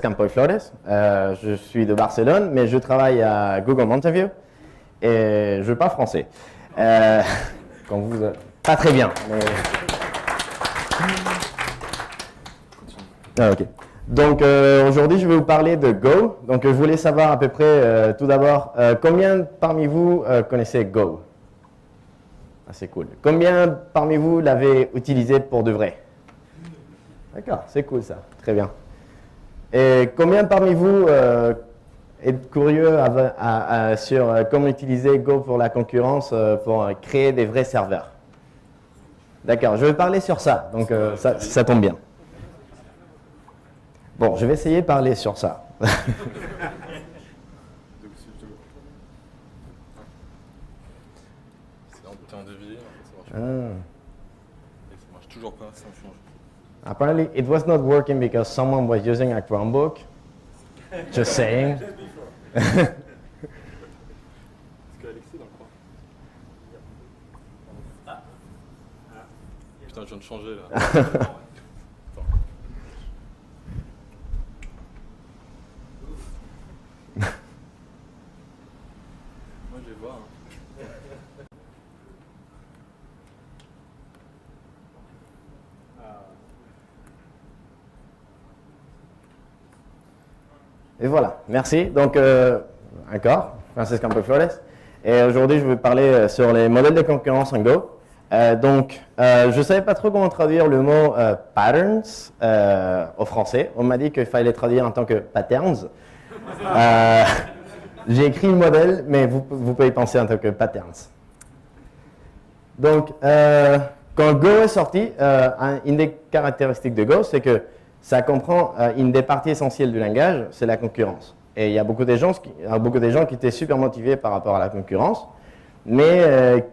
Campoy Flores. Je suis de Barcelone, mais je travaille à Google Mountain View et je parle français. Pas très bien. Mais... Ah, ok. Donc aujourd'hui, je vais vous parler de Go. Donc je voulais savoir à peu près, tout d'abord, combien parmi vous connaissez Go? Ah, c'est cool. Combien parmi vous l'avez utilisé pour de vrai? D'accord, c'est cool ça. Très bien. Et combien parmi vous êtes curieux sur comment utiliser Go pour la concurrence, pour créer des vrais serveurs? D'accord, je vais parler sur ça, donc ça tombe bien. Bon, je vais essayer de parler sur ça. C'est un devis, ça marche toujours pas, ça change. Apparently, it was not working because someone was using a Chromebook. Just saying. Est-ce qu'Alexis est dans le coin? Putain, je viens de changer là. Moi je vais voir. Et voilà, merci. Donc, encore, Francis Campoy Flores. Et aujourd'hui, je vais parler sur les modèles de concurrence en Go. Je ne savais pas trop comment traduire le mot patterns au français. On m'a dit qu'il fallait traduire en tant que patterns. J'ai écrit le modèle, mais vous pouvez y penser en tant que patterns. Donc, quand Go est sorti, une des caractéristiques de Go, c'est que ça comprend une des parties essentielles du langage, c'est la concurrence. Et il y a beaucoup de gens qui étaient super motivés par rapport à la concurrence, mais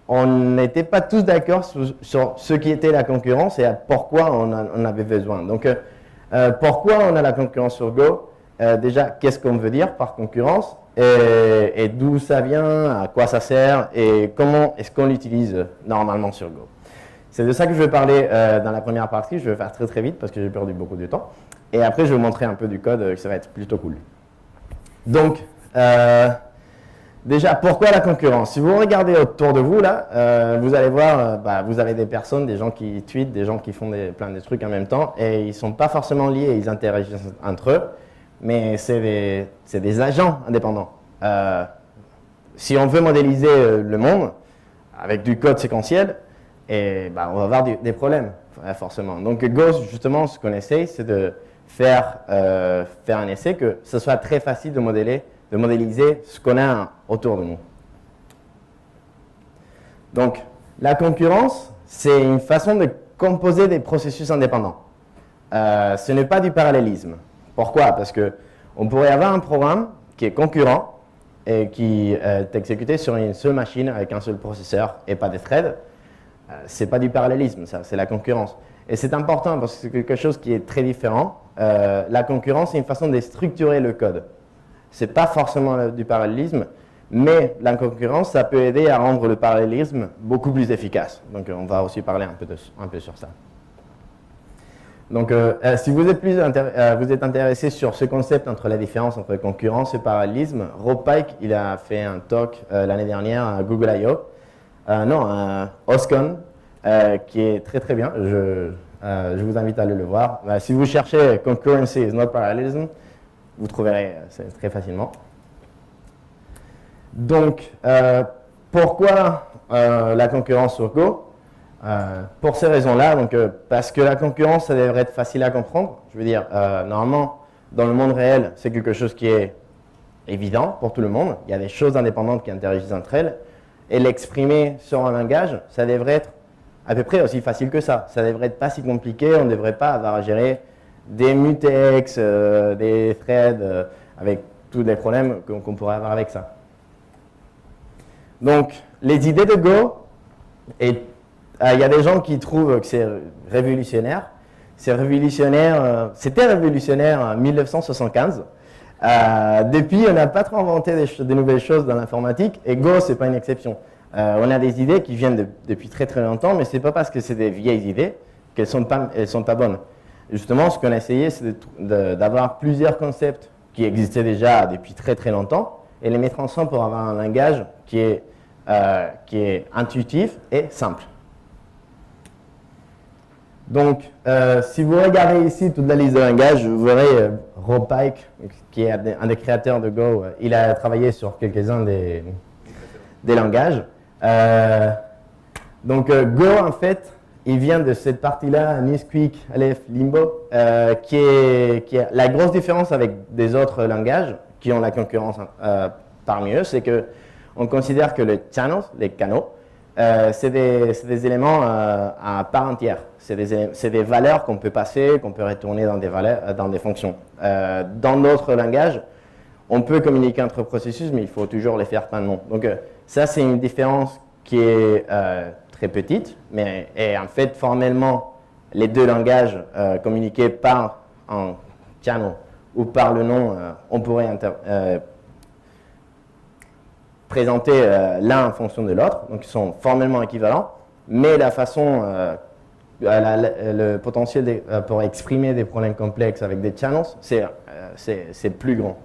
on n'était pas tous d'accord sur ce qui était la concurrence et pourquoi on avait besoin. Donc, pourquoi on a la concurrence sur Go? Déjà, qu'est-ce qu'on veut dire par concurrence et d'où ça vient, à quoi ça sert et comment est-ce qu'on l'utilise normalement sur Go. C'est de ça que je vais parler dans la première partie. Je vais faire très très vite parce que j'ai perdu beaucoup de temps. Et après, je vais vous montrer un peu du code, ça va être plutôt cool. Donc, déjà, pourquoi la concurrence? Si vous regardez autour de vous, là, vous allez voir, vous avez des personnes, des gens qui tweetent, des gens qui font plein de trucs en même temps, et ils ne sont pas forcément liés, ils interagissent entre eux, mais c'est des agents indépendants. Si on veut modéliser le monde avec du code séquentiel, on va avoir des problèmes, forcément. Donc Go, justement, ce qu'on essaye, c'est de faire un essai que ce soit très facile de modéliser ce qu'on a autour de nous. Donc, la concurrence, c'est une façon de composer des processus indépendants. Ce n'est pas du parallélisme. Pourquoi? Parce qu'on pourrait avoir un programme qui est concurrent et qui est exécuté sur une seule machine avec un seul processeur et pas de threads. Ce n'est pas du parallélisme, ça, c'est la concurrence. Et c'est important parce que c'est quelque chose qui est très différent. La concurrence, c'est une façon de structurer le code. Ce n'est pas forcément du parallélisme, mais la concurrence, ça peut aider à rendre le parallélisme beaucoup plus efficace. Donc, on va aussi parler un peu sur ça. Donc, si vous êtes intéressé sur ce concept entre la différence entre concurrence et parallélisme, Rob Pike, il a fait un talk l'année dernière à Google I.O. OSCON, qui est très très bien. Je vous invite à aller le voir. Si vous cherchez Concurrency is not parallelism, vous trouverez très facilement. Donc, pourquoi la concurrence sur Go? Pour ces raisons-là, parce que la concurrence, ça devrait être facile à comprendre. Je veux dire, normalement, dans le monde réel, c'est quelque chose qui est évident pour tout le monde. Il y a des choses indépendantes qui interagissent entre elles. Et l'exprimer sur un langage, ça devrait être à peu près aussi facile que ça. Ça devrait être pas si compliqué, on ne devrait pas avoir à gérer des mutex, des threads, avec tous les problèmes qu'on pourrait avoir avec ça. Donc, les idées de Go, il y a des gens qui trouvent que c'est révolutionnaire. C'était révolutionnaire en 1975. Depuis, on n'a pas trop inventé des nouvelles choses dans l'informatique et Go, ce n'est pas une exception. On a des idées qui viennent depuis très très longtemps, mais ce n'est pas parce que c'est des vieilles idées qu'elles sont pas bonnes. Justement, ce qu'on a essayé, c'est d'avoir plusieurs concepts qui existaient déjà depuis très très longtemps et les mettre ensemble pour avoir un langage qui est intuitif et simple. Donc, si vous regardez ici toute la liste de langages, vous verrez Rob Pike, qui est un des créateurs de Go, il a travaillé sur quelques-uns des langages. Donc, Go, en fait, il vient de cette partie-là, Nisquik, Aleph, Limbo, qui est la grosse différence avec des autres langages qui ont la concurrence parmi eux, c'est qu'on considère que les channels, les canaux, c'est des éléments à part entière. C'est des valeurs qu'on peut passer, qu'on peut retourner dans des fonctions. Dans d'autres langages, on peut communiquer entre processus, mais il faut toujours les faire pleinement. Donc ça, c'est une différence qui est très petite, mais en fait, formellement, les deux langages communiqués par un channel ou par le nom, on pourrait présenter l'un en fonction de l'autre, donc ils sont formellement équivalents, mais la façon, le potentiel pour exprimer des problèmes complexes avec des channels, c'est plus grand.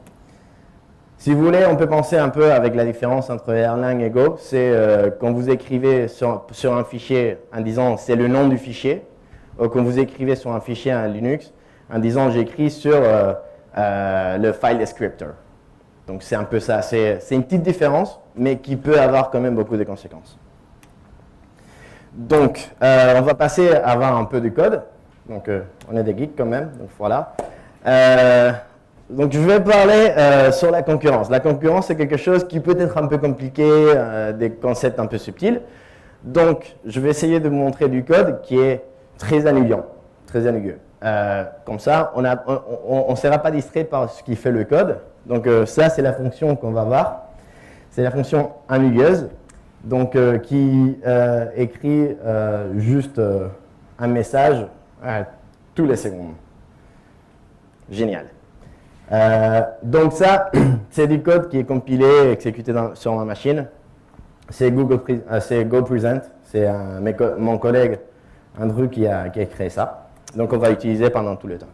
Si vous voulez, on peut penser un peu avec la différence entre Erlang et Go, c'est quand vous écrivez sur un fichier en disant c'est le nom du fichier, ou quand vous écrivez sur un fichier en Linux en disant j'écris sur le file descriptor. Donc c'est un peu ça, c'est une petite différence, mais qui peut avoir quand même beaucoup de conséquences. Donc, on va passer à voir un peu de code. Donc, on est des geeks quand même, donc voilà. Donc, je vais parler sur la concurrence. La concurrence, c'est quelque chose qui peut être un peu compliqué, des concepts un peu subtils. Donc, je vais essayer de vous montrer du code qui est très ennuyant, très ennuyeux. Comme ça, on ne sera pas distrait par ce qui fait le code. Donc, ça, c'est la fonction qu'on va voir. C'est la fonction ennuyeuse, donc qui écrit juste un message tous les secondes. Génial. Donc ça, c'est du code qui est compilé et exécuté sur ma machine. C'est GoPresent. C'est mon collègue Andrew qui a créé ça. Donc on va l'utiliser pendant tout le talk.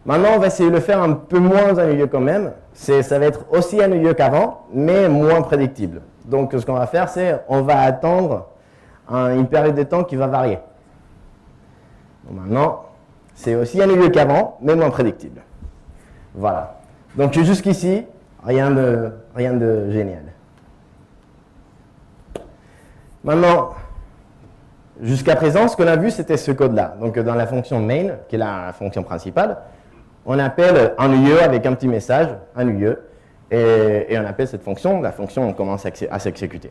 Maintenant, on va essayer de le faire un peu moins ennuyeux quand même. Ça va être aussi ennuyeux qu'avant, mais moins prédictible. Donc ce qu'on va faire, c'est on va attendre une période de temps qui va varier. Donc, maintenant, c'est aussi ennuyeux qu'avant, mais moins prédictible. Voilà. Donc jusqu'ici, rien de génial. Maintenant, jusqu'à présent, ce qu'on a vu, c'était ce code-là. Donc dans la fonction main, qui est la fonction principale, on appelle ennuyeux avec un petit message, ennuyeux, et on appelle cette fonction, la fonction commence à s'exécuter.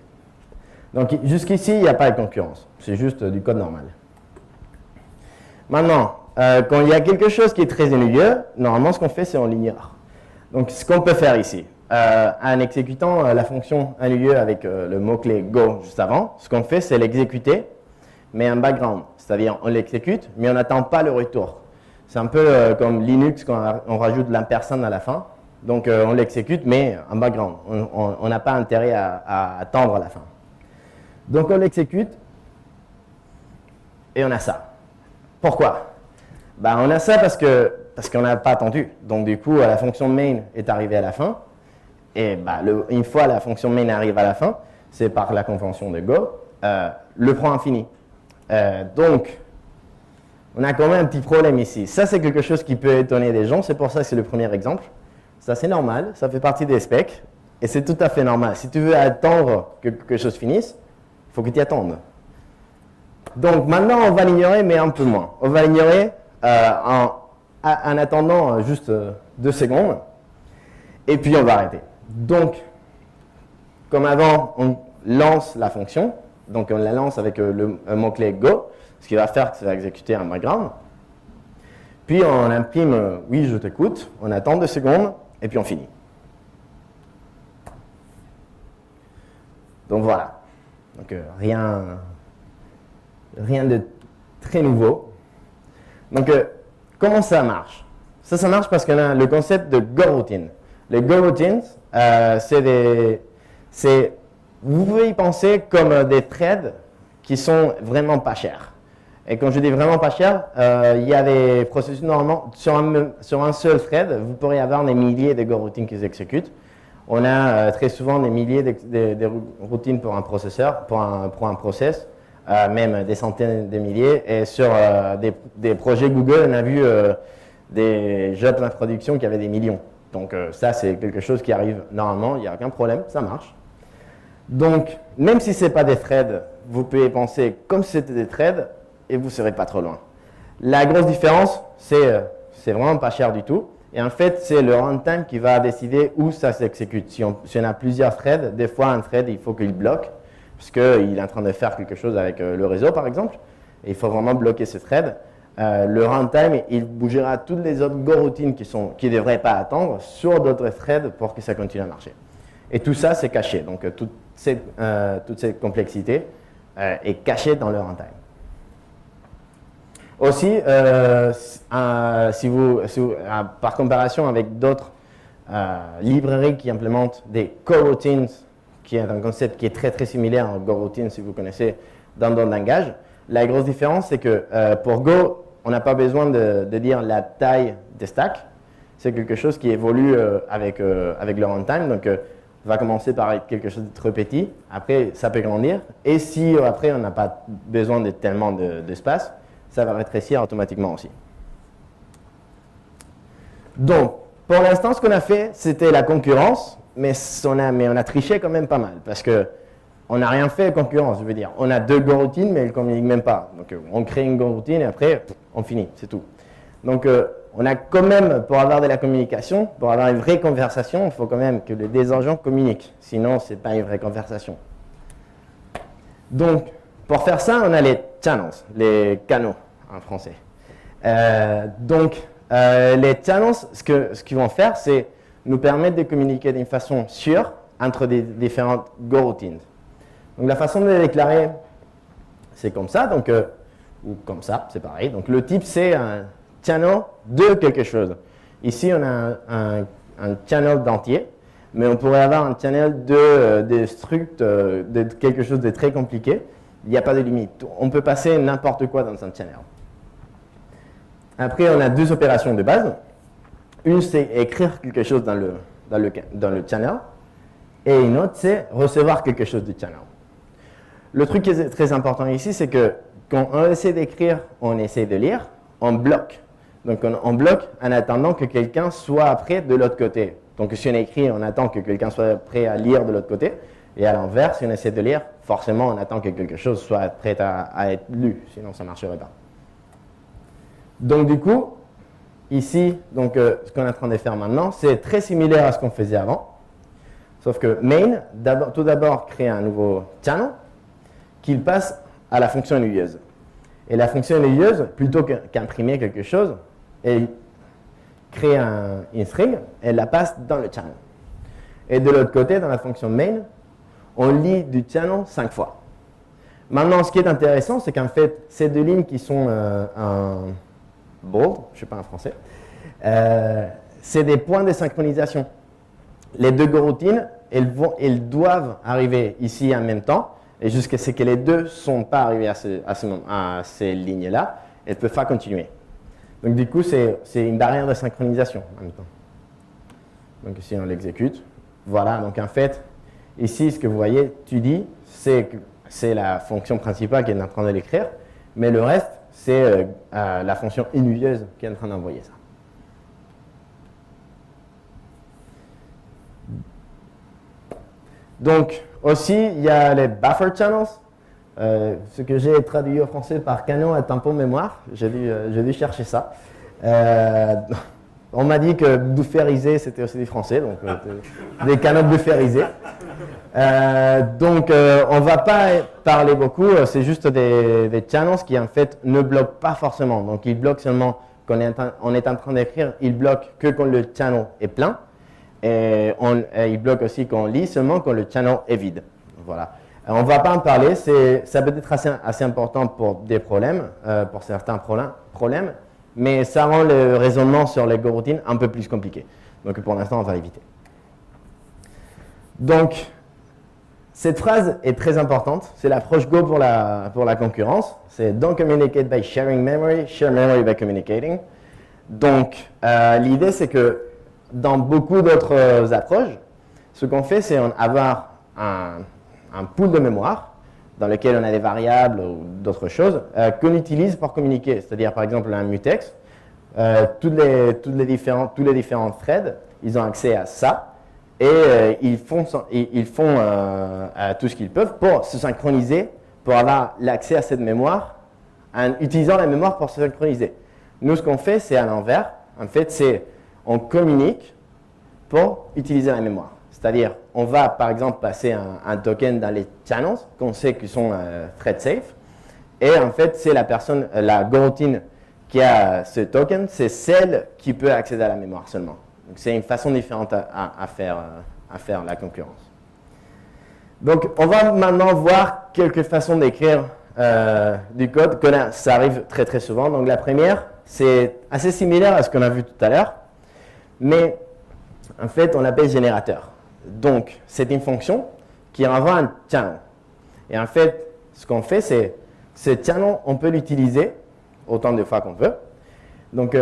Donc jusqu'ici, il n'y a pas de concurrence, c'est juste du code normal. Maintenant, quand il y a quelque chose qui est très ennuyeux, normalement ce qu'on fait, c'est on l'ignore. Donc ce qu'on peut faire ici, en exécutant la fonction ennuyeux avec le mot-clé Go juste avant, ce qu'on fait, c'est l'exécuter, mais en background, c'est-à-dire on l'exécute, mais on n'attend pas le retour. C'est un peu comme Linux quand on rajoute l'ampersand à la fin. Donc on l'exécute, mais en background. On n'a pas intérêt à attendre à la fin. Donc on l'exécute et on a ça. Pourquoi? On a ça parce qu'on n'a pas attendu. Donc du coup, la fonction main est arrivée à la fin. Et une fois la fonction main arrive à la fin, c'est par la convention de Go, le prend infini. Donc, on a quand même un petit problème ici. Ça, c'est quelque chose qui peut étonner les gens. C'est pour ça que c'est le premier exemple. Ça, c'est normal. Ça fait partie des specs. Et c'est tout à fait normal. Si tu veux attendre que quelque chose finisse, il faut que tu y attendes. Donc, maintenant, on va l'ignorer, mais un peu moins. On va l'ignorer en attendant juste 2 secondes. Et puis, on va arrêter. Donc, comme avant, on lance la fonction. Donc, on la lance avec le mot-clé Go. Ce qui va faire que ça va exécuter un background. Puis on imprime oui, je t'écoute, on attend 2 secondes, et puis on finit. Donc voilà. Donc rien de très nouveau. Donc comment ça marche? Ça marche parce qu'on a le concept de GoRoutine. Les GoRoutines, vous pouvez y penser comme des threads qui sont vraiment pas chers. Et quand je dis vraiment pas cher, il y a des processus normalement, sur un seul thread, vous pourrez avoir des milliers de goroutines qui s'exécutent. On a très souvent des milliers de routines pour un processeur, pour un process, même des centaines de milliers. Et sur des projets Google, on a vu des jobs en production qui avaient des millions. Donc ça, c'est quelque chose qui arrive normalement, il n'y a aucun problème, ça marche. Donc, même si ce n'est pas des threads, vous pouvez penser comme si c'était des threads et vous ne serez pas trop loin. La grosse différence, c'est vraiment pas cher du tout. Et en fait, c'est le runtime qui va décider où ça s'exécute. Si on a plusieurs threads, des fois un thread, il faut qu'il bloque, parce qu'il est en train de faire quelque chose avec le réseau, par exemple. Et il faut vraiment bloquer ce thread. Le runtime, il bougera toutes les autres goroutines qui ne devraient pas attendre sur d'autres threads pour que ça continue à marcher. Et tout ça, c'est caché. Donc, toute cette complexité est cachée dans le runtime. Aussi, par comparaison avec d'autres librairies qui implémentent des coroutines, qui est un concept qui est très très similaire aux goroutines si vous connaissez dans d'autres langages, la grosse différence, c'est que pour Go, on n'a pas besoin de dire la taille des stacks. C'est quelque chose qui évolue avec le runtime. Donc, on va commencer par quelque chose de très petit. Après, ça peut grandir. Et si après, on n'a pas besoin de tellement d'espace, ça va rétrécir automatiquement aussi. Donc, pour l'instant, ce qu'on a fait, c'était la concurrence, mais on a triché quand même pas mal, parce qu'on n'a rien fait concurrence, je veux dire. On a deux goroutines, mais elles ne communiquent même pas. Donc, on crée une goroutine et après, on finit, c'est tout. Donc, on a quand même, pour avoir de la communication, pour avoir une vraie conversation, il faut quand même que les deux agents communiquent. Sinon, ce n'est pas une vraie conversation. Donc, pour faire ça, on a les channels, les canaux en français. Les channels, ce qu'ils vont faire, c'est nous permettre de communiquer d'une façon sûre entre des différentes goroutines. Donc, la façon de les déclarer, c'est comme ça, donc, ou comme ça, c'est pareil. Donc, le type, c'est un channel de quelque chose. Ici, on a un channel d'entier, mais on pourrait avoir un channel de struct, de quelque chose de très compliqué. Il n'y a pas de limite. On peut passer n'importe quoi dans un channel. Après, on a deux opérations de base. Une, c'est écrire quelque chose dans le channel. Et une autre, c'est recevoir quelque chose du channel. Le truc qui est très important ici, c'est que quand on essaie d'écrire, on essaie de lire, on bloque. Donc, on bloque en attendant que quelqu'un soit prêt de l'autre côté. Donc, si on écrit, on attend que quelqu'un soit prêt à lire de l'autre côté. Et à l'inverse, si on essaie de lire, forcément, on attend que quelque chose soit prêt à être lu. Sinon, ça ne marcherait pas. Donc, du coup, ici, ce qu'on est en train de faire maintenant, c'est très similaire à ce qu'on faisait avant. Sauf que main, tout d'abord, crée un nouveau channel qu'il passe à la fonction ennuyeuse. Et la fonction ennuyeuse, plutôt qu'imprimer quelque chose, elle crée une string, elle la passe dans le channel. Et de l'autre côté, dans la fonction main, on lit du channel 5 fois. Maintenant, ce qui est intéressant, c'est qu'en fait, ces deux lignes qui sont en bold, je ne sais pas en français, c'est des points de synchronisation. Les deux goroutines, elles doivent arriver ici en même temps, et jusqu'à ce que les deux ne sont pas arrivés à ces lignes-là, elles ne peuvent pas continuer. Donc du coup, c'est une barrière de synchronisation en même temps. Donc ici, on l'exécute. Voilà, donc en fait, ici, ce que vous voyez, tu dis, c'est la fonction principale qui est en train de l'écrire, mais le reste, c'est la fonction ennuyeuse qui est en train d'envoyer ça. Donc, aussi, il y a les buffer channels, ce que j'ai traduit au français par canon à tampon mémoire. J'ai dû chercher ça. On m'a dit que bufferiser, c'était aussi du français, donc des canaux bufférisés. On ne va pas parler beaucoup, c'est juste des channels qui en fait ne bloquent pas forcément. Donc, ils bloquent seulement quand on est en train d'écrire, ils bloquent que quand le channel est plein. Et il bloque aussi quand on lit, seulement quand le channel est vide. Voilà. On ne va pas en parler, ça peut être assez important pour des problèmes, pour certains problèmes, mais ça rend le raisonnement sur les goroutines un peu plus compliqué. Donc pour l'instant, on va éviter. Donc, Cette phrase est très importante. C'est l'approche Go pour la concurrence. C'est don't communicate by sharing memory, share memory by communicating. Donc, l'idée, c'est que dans beaucoup d'autres approches, ce qu'on fait, c'est avoir un pool de mémoire dans lequel on a des variables ou d'autres choses qu'on utilise pour communiquer. C'est-à-dire, par exemple, un mutex, tous les différents threads, ils ont accès à ça et ils font tout ce qu'ils peuvent pour se synchroniser, pour avoir l'accès à cette mémoire, en utilisant la mémoire pour se synchroniser. Nous, ce qu'on fait, c'est à l'envers. En fait, c'est on communique pour utiliser la mémoire. C'est-à-dire, on va, par exemple, passer un token dans les channels qu'on sait qu'ils sont thread safe. Et en fait, c'est la coroutine qui a ce token, c'est celle qui peut accéder à la mémoire seulement. Donc, c'est une façon différente à faire la concurrence. Donc, on va maintenant voir quelques façons d'écrire du code. Ça arrive très, très souvent. Donc, la première, c'est assez similaire à ce qu'on a vu tout à l'heure. Mais, en fait, on l'appelle générateur. Donc, c'est une fonction qui renvoie un channel. Et en fait, ce qu'on fait, c'est ce channel, on peut l'utiliser autant de fois qu'on veut. Donc,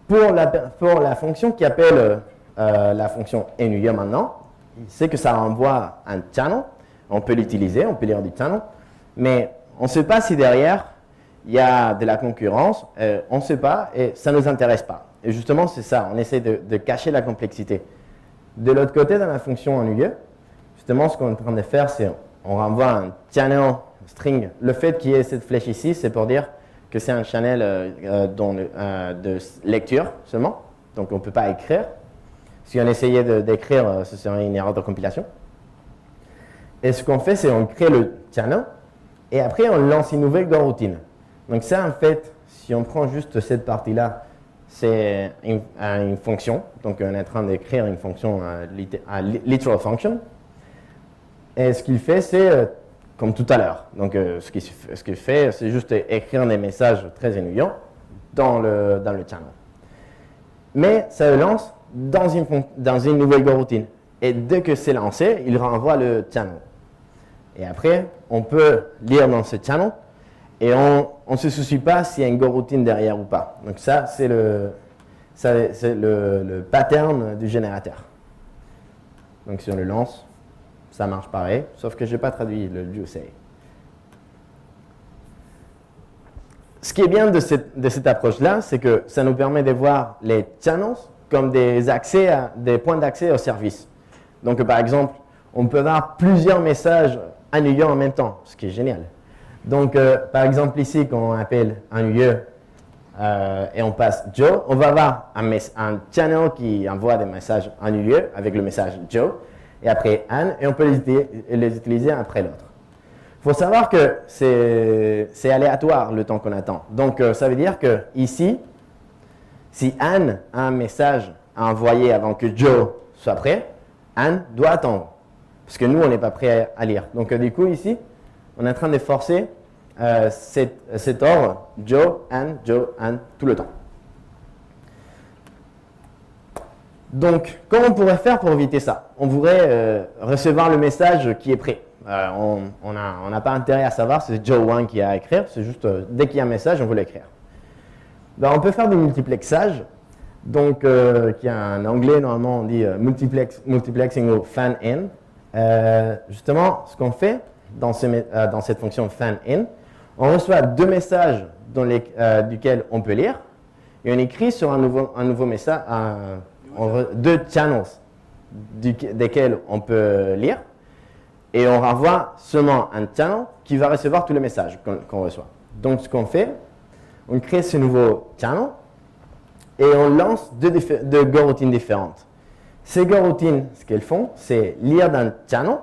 pour la fonction qui appelle la fonction ennuyer maintenant, c'est que ça renvoie un channel. On peut l'utiliser, on peut lire du channel. Mais on ne sait pas si derrière, il y a de la concurrence. On ne sait pas et ça ne nous intéresse pas. Et justement, c'est ça. On essaie de cacher la complexité. De l'autre côté, dans la fonction ennuyer, justement, ce qu'on est en train de faire, c'est on renvoie un channel string. Le fait qu'il y ait cette flèche ici, c'est pour dire que c'est un channel de lecture seulement. Donc, on ne peut pas écrire. Si on essayait d'écrire, ce serait une erreur de compilation. Et ce qu'on fait, c'est on crée le channel et après, on lance une nouvelle coroutine. Donc, ça, en fait, si on prend juste cette partie-là, c'est une fonction. Donc, on est en train d'écrire une fonction, literal function. Et ce qu'il fait, c'est comme tout à l'heure. Donc, ce qu'il fait, c'est juste écrire des messages très ennuyants dans le channel. Mais ça le lance dans une nouvelle coroutine. Et dès que c'est lancé, il renvoie le channel. Et après, on peut lire dans ce channel et on ne se soucie pas s'il y a une coroutine derrière ou pas. Donc ça, c'est le pattern du générateur. Donc si on le lance, ça marche pareil, sauf que je n'ai pas traduit le do say. Ce qui est bien de cette approche-là, c'est que ça nous permet de voir les channels comme des points d'accès au service. Donc par exemple, on peut avoir plusieurs messages ennuyants en même temps, ce qui est génial. Donc par exemple ici, quand on appelle ennuyeux et on passe Joe, on va avoir un channel qui envoie des messages ennuyeux avec le message Joe, et après Anne, et on peut les utiliser un après l'autre. Il faut savoir que c'est aléatoire le temps qu'on attend. Donc ça veut dire que ici, si Anne a un message à envoyer avant que Joe soit prêt, Anne doit attendre. Parce que nous, on n'est pas prêt à lire. Donc du coup, ici, on est en train de forcer cet ordre Joe, Anne, tout le temps. Donc, comment on pourrait faire pour éviter ça? On voudrait recevoir le message qui est prêt. On n'a pas intérêt à savoir si c'est Joe 1 qui a à écrire. C'est juste, dès qu'il y a un message, on veut l'écrire. Ben, on peut faire du multiplexage. Donc, qui en anglais, normalement, on dit multiplexing ou fan-in. Justement, ce qu'on fait dans cette fonction fan-in, on reçoit deux messages duquel on peut lire et on écrit sur un nouveau message, deux channels desquels on peut lire et on renvoie seulement un channel qui va recevoir tous les messages qu'on reçoit. Donc, ce qu'on fait, on crée ce nouveau channel et on lance deux coroutines différentes. Ces coroutines, ce qu'elles font, c'est lire dans le channel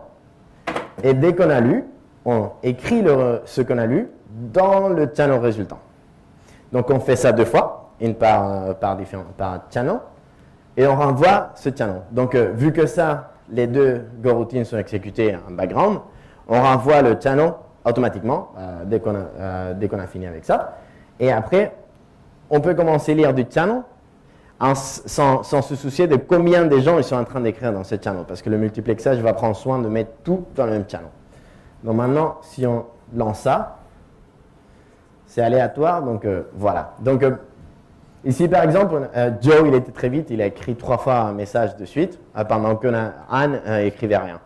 et dès qu'on a lu, on écrit ce qu'on a lu dans le channel résultant. Donc, on fait ça deux fois, une par channel, et on renvoie ce channel. Donc, vu que ça, les deux coroutines sont exécutées en background, on renvoie le channel automatiquement dès qu'on a fini avec ça. Et après, on peut commencer à lire du channel sans se soucier de combien de gens ils sont en train d'écrire dans ce channel, parce que le multiplexage va prendre soin de mettre tout dans le même channel. Donc maintenant, si on lance ça, c'est aléatoire, donc voilà. Donc ici, par exemple, Joe, il était très vite, il a écrit 3 fois un message de suite, pendant que Anne écrivait rien.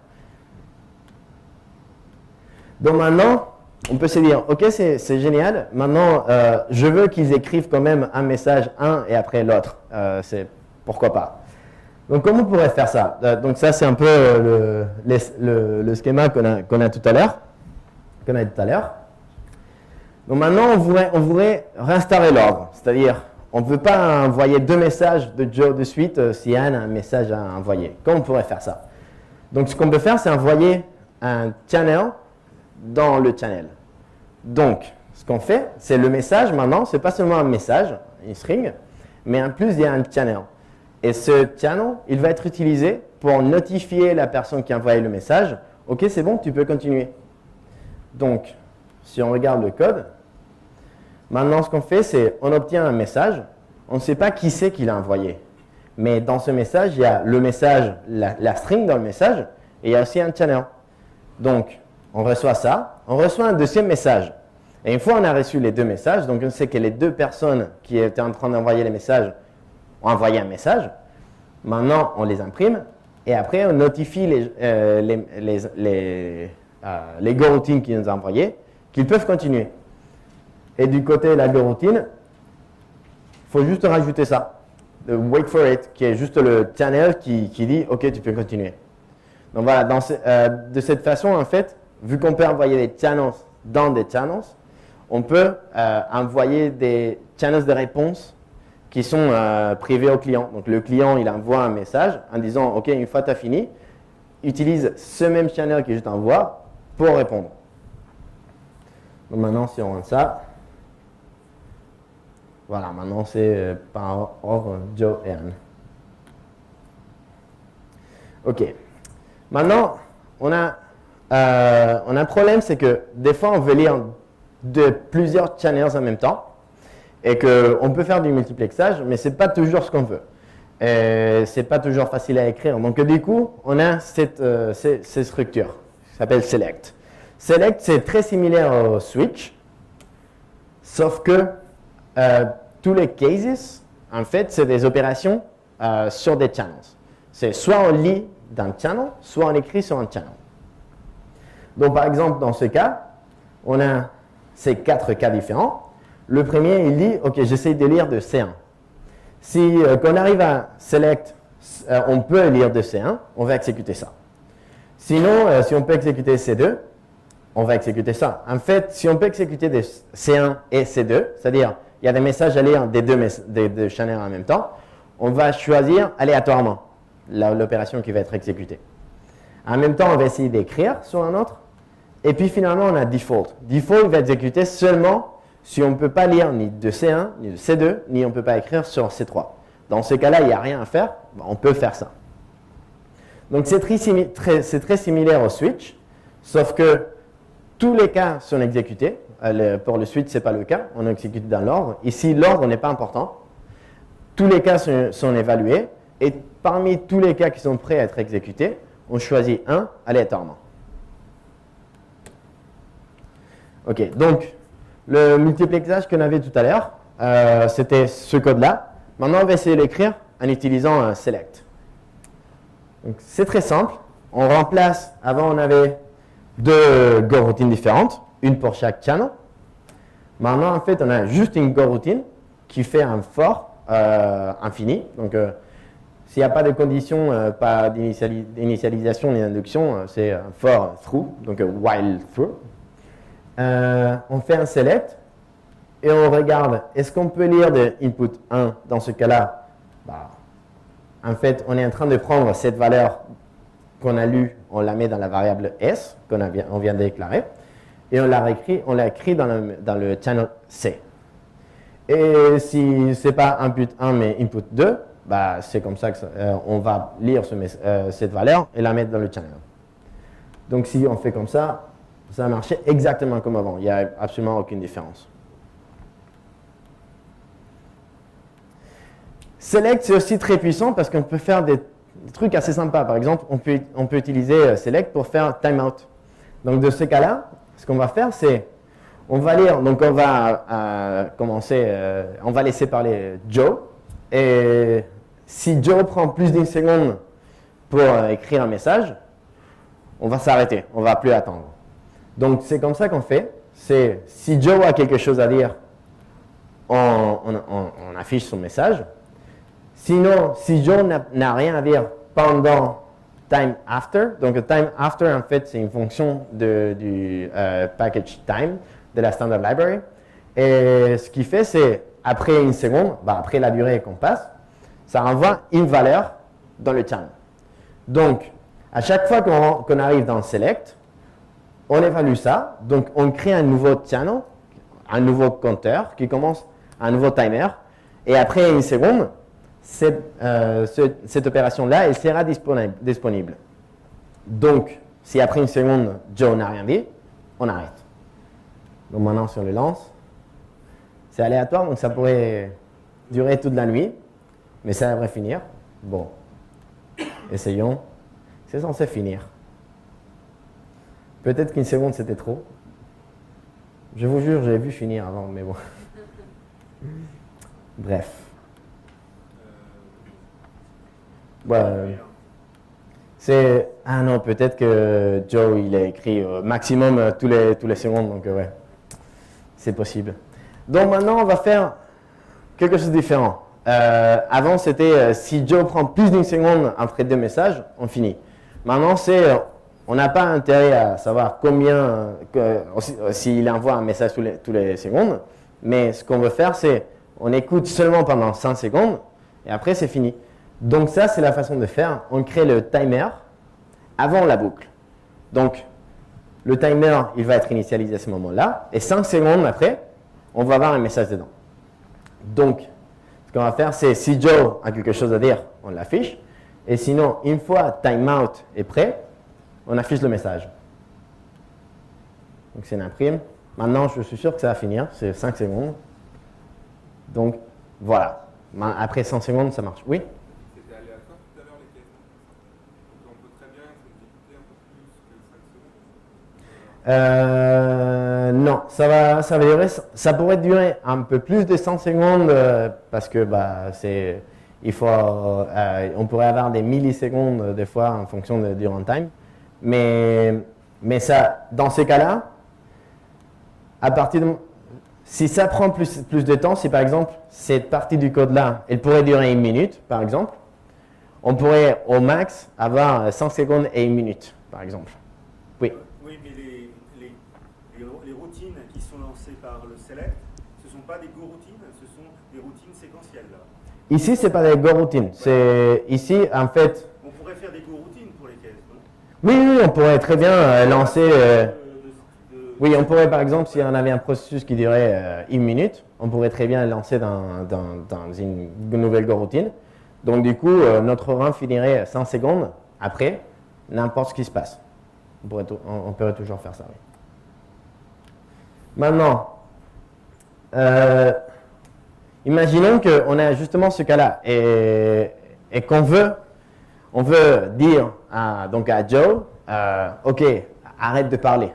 Donc maintenant, on peut se dire, ok, c'est génial, maintenant, je veux qu'ils écrivent quand même un message, un, et après l'autre. Pourquoi pas. Donc, comment on pourrait faire ça? Donc, ça, c'est un peu le schéma qu'on a tout à l'heure. Donc, maintenant, on voudrait réinstaurer l'ordre. C'est-à-dire, on ne veut pas envoyer 2 messages de Joe de suite si Anne a un message à envoyer. Comment on pourrait faire ça? Donc, ce qu'on peut faire, c'est envoyer un channel dans le channel. Donc, ce qu'on fait, c'est le message maintenant, ce n'est pas seulement un message, une string, mais en plus, il y a un channel. Et ce channel, il va être utilisé pour notifier la personne qui a envoyé le message. Ok, c'est bon, tu peux continuer. Donc, si on regarde le code, maintenant, ce qu'on fait, c'est on obtient un message. On ne sait pas qui c'est qui l'a envoyé. Mais dans ce message, il y a le message, la string dans le message, et il y a aussi un channel. Donc, on reçoit ça, on reçoit un deuxième message. Et une fois on a reçu les 2 messages, donc on sait que les 2 personnes qui étaient en train d'envoyer les messages ont envoyé un message. Maintenant, on les imprime et après on notifie les goroutines qui nous ont envoyés qu'ils peuvent continuer. Et du côté de la goroutine, il faut juste rajouter ça, le wait for it, qui est juste le channel qui dit ok, tu peux continuer. Donc voilà, de cette façon, en fait, vu qu'on peut envoyer des channels dans des channels, on peut envoyer des channels de réponse qui sont privés au client. Donc le client, il envoie un message en disant « Ok, une fois que tu as fini, utilise ce même channel que je t'envoie pour répondre. » Donc maintenant, si on rend ça, voilà, maintenant c'est par ordre Joe et Anne. Ok. Maintenant, on a un problème, c'est que des fois, on veut lire de plusieurs channels en même temps et qu'on peut faire du multiplexage, mais ce n'est pas toujours ce qu'on veut. Ce n'est pas toujours facile à écrire. Donc, du coup, on a cette structure qui s'appelle select. Select, c'est très similaire au switch, sauf que tous les cases, en fait, c'est des opérations sur des channels. C'est soit on lit d'un channel, soit on écrit sur un channel. Donc, par exemple, dans ce cas, on a ces 4 cas différents. Le premier, il dit, OK, j'essaie de lire de C1. Si quand on arrive à select, on peut lire de C1, on va exécuter ça. Sinon, si on peut exécuter C2, on va exécuter ça. En fait, si on peut exécuter des C1 et C2, c'est-à-dire, il y a des messages à lire des deux channels en même temps, on va choisir aléatoirement l'opération qui va être exécutée. En même temps, on va essayer d'écrire sur un autre. Et puis finalement, on a default. Default va exécuter seulement si on ne peut pas lire ni de C1, ni de C2, ni on ne peut pas écrire sur C3. Dans ce cas-là, il n'y a rien à faire. On peut faire ça. Donc, c'est très similaire au switch, sauf que tous les cas sont exécutés. Pour le switch, ce n'est pas le cas. On exécute dans l'ordre. Ici, l'ordre n'est pas important. Tous les cas sont évalués. Et parmi tous les cas qui sont prêts à être exécutés, on choisit un aléatoirement. OK, donc le multiplexage qu'on avait tout à l'heure, c'était ce code-là. Maintenant, on va essayer de l'écrire en utilisant un select. Donc, c'est très simple. On remplace, avant on avait 2 goroutines différentes, une pour chaque channel. Maintenant, en fait, on a juste une goroutine qui fait un for infini. Donc, s'il n'y a pas de condition, pas d'initialisation ni d'induction, c'est un for through, donc while through. On fait un select et on regarde, est-ce qu'on peut lire de input 1 dans ce cas-là? En fait, on est en train de prendre cette valeur qu'on a lue, on la met dans la variable S qu'on vient de déclarer et on l'a écrit dans le channel C. Et si ce n'est pas input 1 mais input 2, c'est comme ça qu'on va lire cette valeur et la mettre dans le channel. Donc si on fait comme ça, ça a marché exactement comme avant. Il n'y a absolument aucune différence. Select, c'est aussi très puissant parce qu'on peut faire des trucs assez sympas. Par exemple, on peut utiliser select pour faire timeout. Donc, de ce cas-là, ce qu'on va faire, c'est on va lire, donc on va commencer, on va laisser parler Joe. Et si Joe prend plus d'une seconde pour écrire un message, on va s'arrêter, on ne va plus attendre. Donc, c'est comme ça qu'on fait. C'est si Joe a quelque chose à dire, on affiche son message. Sinon, si Joe n'a rien à dire pendant time after, donc time after, en fait, c'est une fonction du package time de la standard library. Et ce qu'il fait, c'est après une seconde, après la durée qu'on passe, ça renvoie une valeur dans le channel. Donc, à chaque fois qu'on arrive dans select, on évalue ça. Donc, on crée un nouveau channel, un nouveau compteur qui commence un nouveau timer. Et après une seconde, cette opération-là, elle sera disponible. Donc, si après une seconde, Joe n'a rien dit, on arrête. Donc maintenant, si on le lance, c'est aléatoire, donc ça pourrait durer toute la nuit, mais ça devrait finir. Bon, essayons. C'est censé finir. Peut-être qu'une seconde, c'était trop. Je vous jure, j'avais vu finir avant, mais bon. Bref. Ah non, peut-être que Joe, il a écrit maximum tous les secondes, donc ouais, c'est possible. Donc maintenant, on va faire quelque chose de différent. Avant, c'était si Joe prend plus d'une seconde entre deux messages, on finit. Maintenant, on n'a pas intérêt à savoir combien, s'il envoie un message tous les secondes, mais ce qu'on veut faire, c'est on écoute seulement pendant 5 secondes et après, c'est fini. Donc ça, c'est la façon de faire. On crée le timer avant la boucle. Donc, le timer, il va être initialisé à ce moment-là. Et 5 secondes après, on va avoir un message dedans. Donc, ce qu'on va faire, c'est si Joe a quelque chose à dire, on l'affiche. Et sinon, une fois timeout est prêt, on affiche le message. Donc, c'est une imprime. Maintenant, je suis sûr que ça va finir. C'est 5 secondes. Donc, voilà. Après 100 secondes, ça marche. Oui? Non, ça pourrait durer un peu plus de 100 secondes parce que on pourrait avoir des millisecondes des fois en fonction du runtime. Mais ça, dans ces cas-là, si ça prend plus de temps, si par exemple cette partie du code-là, elle pourrait durer 1 minute, par exemple, on pourrait au max avoir 100 secondes et 1 minute, par exemple. Oui. Oui, mais les routines qui sont lancées par le select, ce ne sont pas des go-routines, ce sont des routines séquentielles. Là. Ici, ce n'est pas des go-routines. Ici, en fait... On pourrait faire des go-routines pour les caisses, non? Oui, on pourrait très bien lancer... Oui, on pourrait, par exemple, si on avait un processus qui durait 1 minute, on pourrait très bien le lancer dans une nouvelle go-routine. Donc, du coup, notre run finirait 100 secondes après n'importe ce qui se passe. On pourrait toujours faire ça, oui. Maintenant, imaginons qu'on a justement ce cas-là et qu'on veut dire à Joe, OK, arrête de parler.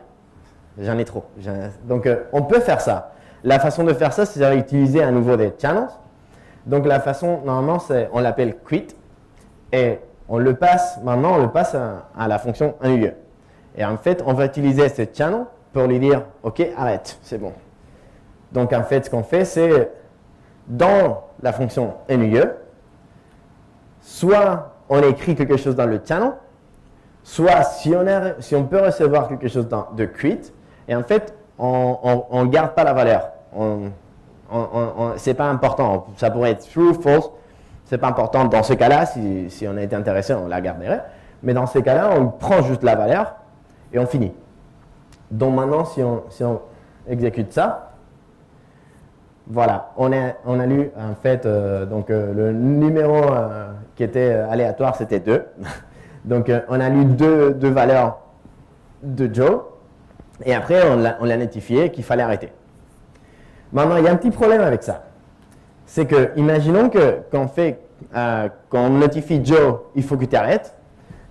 J'en ai trop. Donc, on peut faire ça. La façon de faire ça, c'est d'utiliser à nouveau des channels. Donc, la façon, normalement, on l'appelle quit. Et on le passe à la fonction ennuyeux. Et en fait, on va utiliser ce channel pour lui dire, OK, arrête, c'est bon. Donc, en fait, ce qu'on fait, c'est dans la fonction ennuyeux, soit on écrit quelque chose dans le channel, soit si on peut recevoir quelque chose de quit, et en fait, on ne garde pas la valeur. C'est pas important. Ça pourrait être true, false. C'est pas important. Dans ce cas-là, si on était intéressé, on la garderait. Mais dans ces cas-là, on prend juste la valeur et on finit. Donc maintenant, si on exécute ça, voilà, on a lu en fait, le numéro qui était aléatoire, c'était 2. Donc on a lu deux valeurs de Joe. Et après, on l'a notifié qu'il fallait arrêter. Maintenant, il y a un petit problème avec ça. c'est que, imaginons que quand on notifie Joe, il faut que tu arrêtes.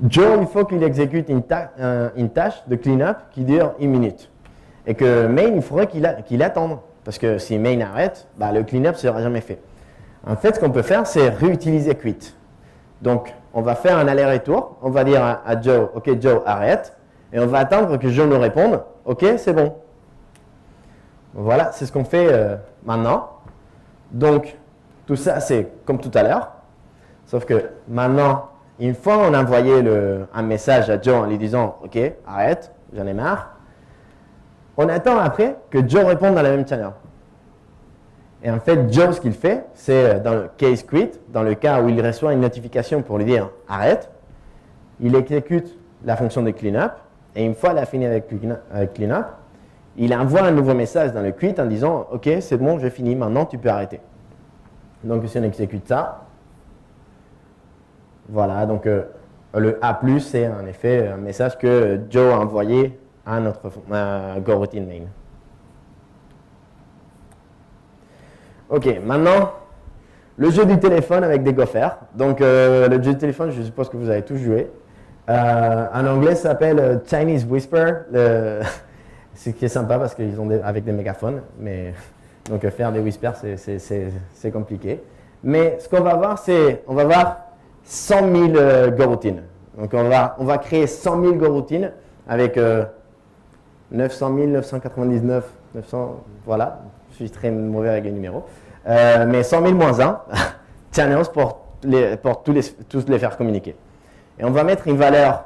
Joe, il faut qu'il exécute une tâche de clean-up qui dure 1 minute. Et que main, il faudrait qu'il attende. Parce que si main arrête, bah, le clean-up ne sera jamais fait. En fait, ce qu'on peut faire, c'est réutiliser quit. Donc, on va faire un aller-retour. On va dire à Joe, OK, Joe, arrête. Et on va attendre que Joe nous réponde, OK, c'est bon. Voilà, c'est ce qu'on fait maintenant. Donc, tout ça, c'est comme tout à l'heure. Sauf que maintenant, une fois on a envoyé un message à Joe en lui disant « OK, arrête, j'en ai marre », on attend après que Joe réponde dans la même channel. Et en fait, Joe, ce qu'il fait, c'est dans le case quit, dans le cas où il reçoit une notification pour lui dire « arrête », il exécute la fonction de cleanup, et une fois qu'il a fini avec cleanup, il envoie un nouveau message dans le quit en disant « OK, c'est bon, j'ai fini, maintenant tu peux arrêter ». Donc, si on exécute ça, voilà, donc le A+, c'est en effet un message que Joe a envoyé à notre GoRoutine main. OK, maintenant, le jeu du téléphone avec des gophers. Donc, le jeu du téléphone, je suppose que vous avez tous joué. En anglais, ça s'appelle Chinese Whisper. Ce qui est sympa parce qu'ils ont avec des mégaphones, mais donc faire des whispers, c'est compliqué. Mais ce qu'on va voir, c'est, on va voir 100 000 GoRoutines. Donc on va créer 100 000 GoRoutines avec 900 999, 900, voilà, je suis très mauvais avec les numéros. Mais 100 000 moins 1 channels pour tous les faire communiquer. Et on va mettre une valeur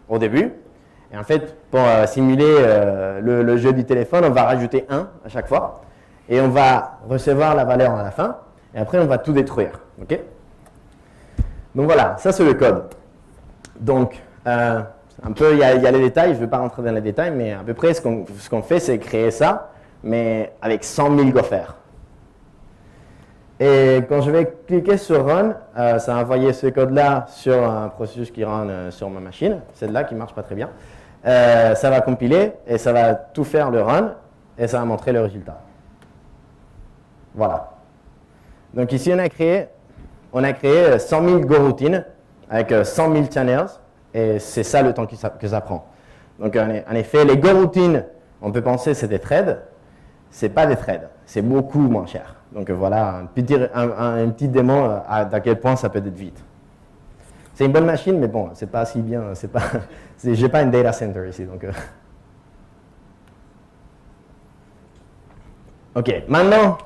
au début. Et en fait, pour simuler le jeu du téléphone, on va rajouter 1 à chaque fois. Et on va recevoir la valeur à la fin. Et après, on va tout détruire. OK? Donc voilà, ça c'est le code. Donc, un peu, il y a les détails, je ne vais pas rentrer dans les détails, mais à peu près ce qu'on fait, c'est créer ça, mais avec 100 000 gophers. Et quand je vais cliquer sur Run, ça va envoyer ce code-là sur un processus qui run sur ma machine, celle-là qui ne marche pas très bien. Ça va compiler et ça va tout faire le run et ça va montrer le résultat. Voilà. Donc ici, on a créé 100 000 GoRoutines avec 100 000 channels et c'est ça le temps que ça prend. Donc en effet, les GoRoutines, on peut penser que c'est des threads. Ce n'est pas des threads, c'est beaucoup moins cher. Donc voilà, une petite démo d'à quel point ça peut être vite. C'est une bonne machine, mais bon, c'est pas si bien. J'ai pas une data center ici, donc. Ok, maintenant,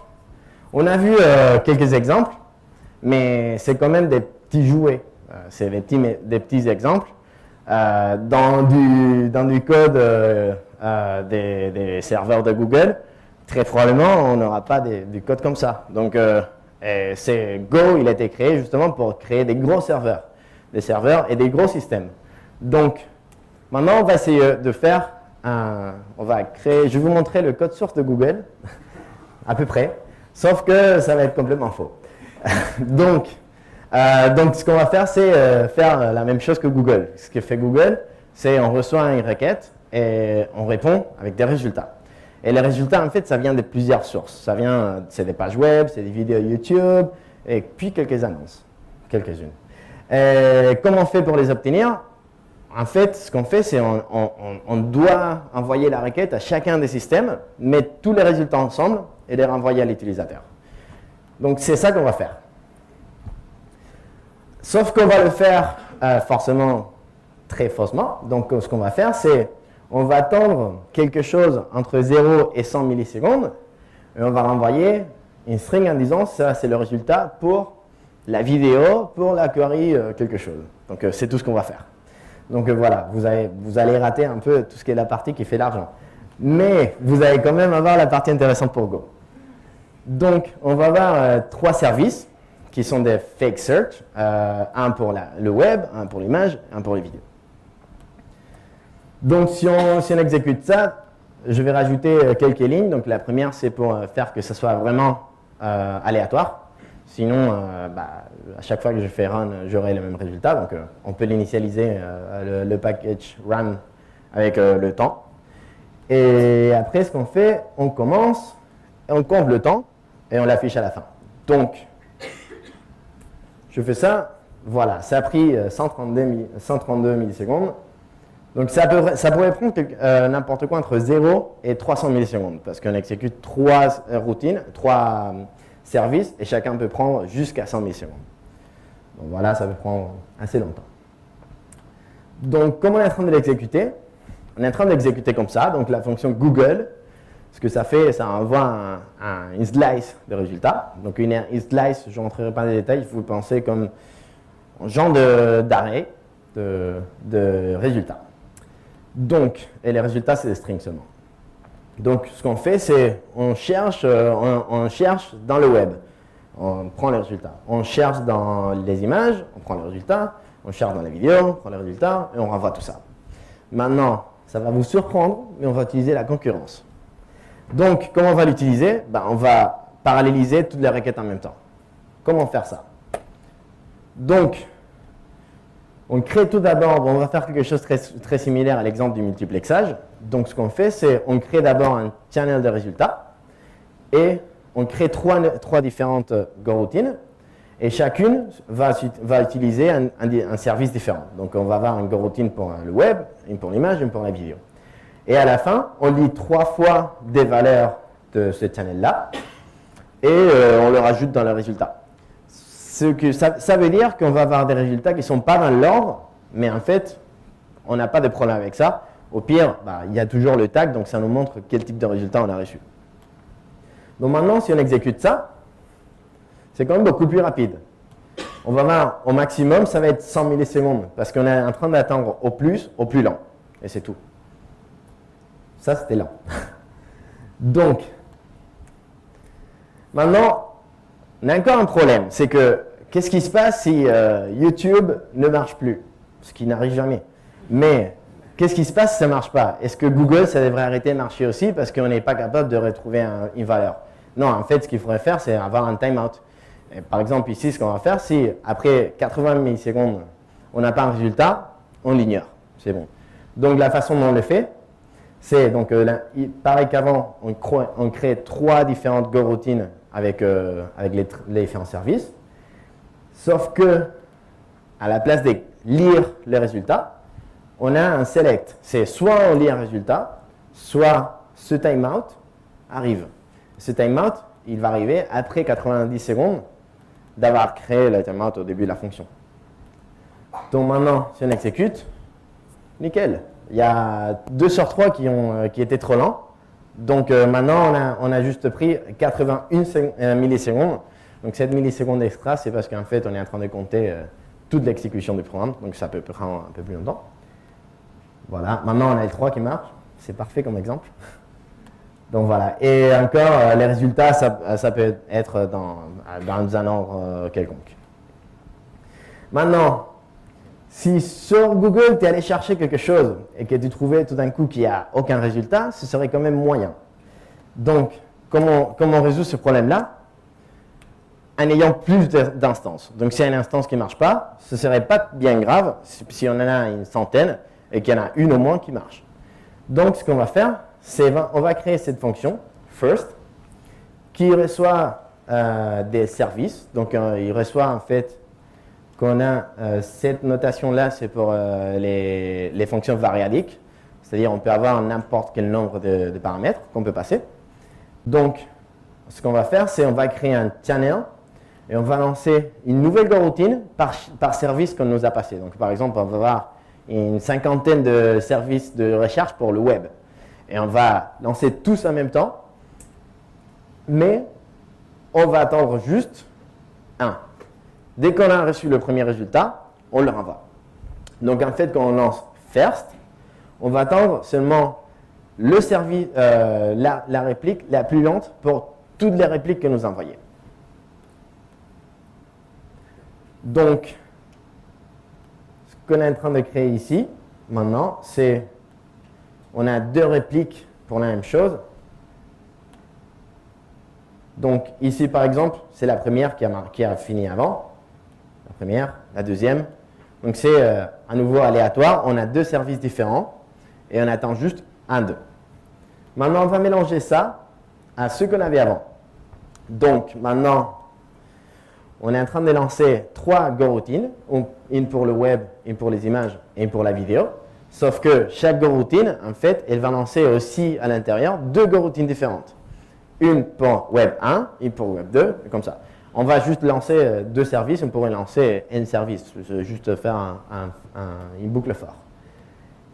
on a vu quelques exemples, mais c'est quand même des petits jouets. C'est des petits exemples. Dans du code des serveurs de Google, très probablement, on n'aura pas du code comme ça. Donc, Go, il a été créé justement pour créer des gros serveurs. Des serveurs et des gros systèmes. Donc, maintenant, on va essayer de faire on va créer, je vais vous montrer le code source de Google, à peu près, sauf que ça va être complètement faux. donc, ce qu'on va faire, c'est faire la même chose que Google. Ce que fait Google, c'est on reçoit une requête et on répond avec des résultats. Et les résultats, en fait, ça vient de plusieurs sources. C'est des pages web, c'est des vidéos YouTube, et puis quelques annonces, quelques-unes. Comment on fait pour les obtenir? En fait, ce qu'on fait, c'est on doit envoyer la requête à chacun des systèmes, mettre tous les résultats ensemble et les renvoyer à l'utilisateur. Donc, c'est ça qu'on va faire. Sauf qu'on va le faire forcément très faussement. Donc, ce qu'on va faire, c'est on va attendre quelque chose entre 0 et 100 millisecondes et on va renvoyer une string en disant ça, c'est le résultat pour la vidéo, pour la query, quelque chose. Donc, c'est tout ce qu'on va faire. Donc, voilà, vous allez rater un peu tout ce qui est la partie qui fait l'argent. Mais vous allez quand même avoir la partie intéressante pour Go. Donc, on va avoir 3 services qui sont des fake search, un pour le web, un pour l'image, un pour les vidéos. Donc, si on exécute ça, je vais rajouter quelques lignes. Donc, la première, c'est pour faire que ce soit vraiment aléatoire. Sinon, à chaque fois que je fais run, j'aurai le même résultat. Donc, on peut l'initialiser, le package run, avec le temps. Et après, ce qu'on fait, on commence, on compte le temps et on l'affiche à la fin. Donc, je fais ça. Voilà, ça a pris 132 millisecondes. Donc, ça pourrait prendre n'importe quoi entre 0 et 300 millisecondes parce qu'on exécute 3 routines, 3 services et chacun peut prendre jusqu'à 100 millisecondes. Donc, voilà, ça peut prendre assez longtemps. Donc, comment on est en train de l'exécuter? On est en train de l'exécuter comme ça. Donc, la fonction Google, ce que ça fait, ça envoie une slice de résultats. Donc, une slice, je ne rentrerai pas dans les détails, il faut penser comme un genre d'arrêt de résultats. Donc, et les résultats, c'est des strings seulement. Donc, ce qu'on fait, c'est on cherche dans le web. On prend les résultats. On cherche dans les images, on prend les résultats. On cherche dans la vidéo, on prend les résultats et on renvoie tout ça. Maintenant, ça va vous surprendre, mais on va utiliser la concurrence. Donc, comment on va l'utiliser? On va paralléliser toutes les requêtes en même temps. Comment faire ça? Donc, on crée tout d'abord, on va faire quelque chose de très similaire à l'exemple du multiplexage. Donc, ce qu'on fait, c'est on crée d'abord un channel de résultats et on crée trois différentes goroutines. Et chacune va utiliser un service différent. Donc, on va avoir une goroutine pour le web, une pour l'image, une pour la vidéo. Et à la fin, on lit 3 fois des valeurs de ce channel-là et on le rajoute dans le résultat. Ça veut dire qu'on va avoir des résultats qui ne sont pas dans l'ordre, mais en fait, on n'a pas de problème avec ça. Au pire, il y a toujours le tag, donc ça nous montre quel type de résultat on a reçu. Donc maintenant, si on exécute ça, c'est quand même beaucoup plus rapide. On va voir au maximum, ça va être 100 millisecondes parce qu'on est en train d'attendre au plus lent. Et c'est tout. Ça, c'était lent. Donc, maintenant, on a encore un problème. C'est que, qu'est-ce qui se passe si YouTube ne marche plus? Ce qui n'arrive jamais. Mais, qu'est-ce qui se passe si ça ne marche pas? Est-ce que Google, ça devrait arrêter de marcher aussi parce qu'on n'est pas capable de retrouver une valeur? Non, en fait, ce qu'il faudrait faire, c'est avoir un timeout. Par exemple, ici, ce qu'on va faire, si après 80 millisecondes, on n'a pas un résultat, on l'ignore. C'est bon. Donc, la façon dont on le fait, c'est, donc, pareil qu'avant, on crée 3 différentes goroutines avec les différents services. Sauf que, à la place de lire les résultats, on a un select. C'est soit on lit un résultat, soit ce timeout arrive. Ce timeout, il va arriver après 90 secondes d'avoir créé le timeout au début de la fonction. Donc maintenant, si on exécute, nickel. Il y a 2 sur 3 qui étaient trop lents. Donc maintenant, on a juste pris 81 millisecondes. Donc 7 millisecondes extra, c'est parce qu'en fait, on est en train de compter toute l'exécution du programme. Donc ça peut prendre un peu plus longtemps. Voilà, maintenant on a le 3 qui marche. C'est parfait comme exemple. Donc voilà, et encore, les résultats, ça peut être dans un ordre quelconque. Maintenant, si sur Google, tu es allé chercher quelque chose et que tu trouvais tout d'un coup qu'il n'y a aucun résultat, ce serait quand même moyen. Donc, comment on résout ce problème-là? En ayant plus d'instances. Donc, s'il y a une instance qui ne marche pas, ce ne serait pas bien grave si on en a une centaine et qu'il y en a une au moins qui marche. Donc, ce qu'on va faire, c'est on va créer cette fonction, first, qui reçoit des services. Donc, il reçoit en fait qu'on a cette notation-là, c'est pour les fonctions variadiques. C'est-à-dire, on peut avoir n'importe quel nombre de paramètres qu'on peut passer. Donc, ce qu'on va faire, c'est on va créer un channel et on va lancer une nouvelle goroutine par service qu'on nous a passé. Donc, par exemple, on va avoir une 50aine de services de recherche pour le web. Et on va lancer tous en même temps, mais on va attendre juste un. Dès qu'on a reçu le premier résultat, on le renvoie. Donc en fait, quand on lance first, on va attendre seulement le service, la réplique la plus lente pour toutes les répliques que nous envoyons. Donc, ce qu'on est en train de créer ici, maintenant, c'est on a 2 répliques pour la même chose. Donc ici, par exemple, c'est la première qui a fini avant. La première, la deuxième. Donc c'est à nouveau aléatoire. On a 2 services différents et on attend juste un d'eux. Maintenant, on va mélanger ça à ce qu'on avait avant. Donc maintenant, on est en train de lancer 3 goroutines, une pour le web, une pour les images et une pour la vidéo. Sauf que chaque goroutine, en fait, elle va lancer aussi à l'intérieur 2 goroutines différentes. Une pour web 1, une pour web 2, comme ça. On va juste lancer 2 services, on pourrait lancer un service, juste faire une boucle for.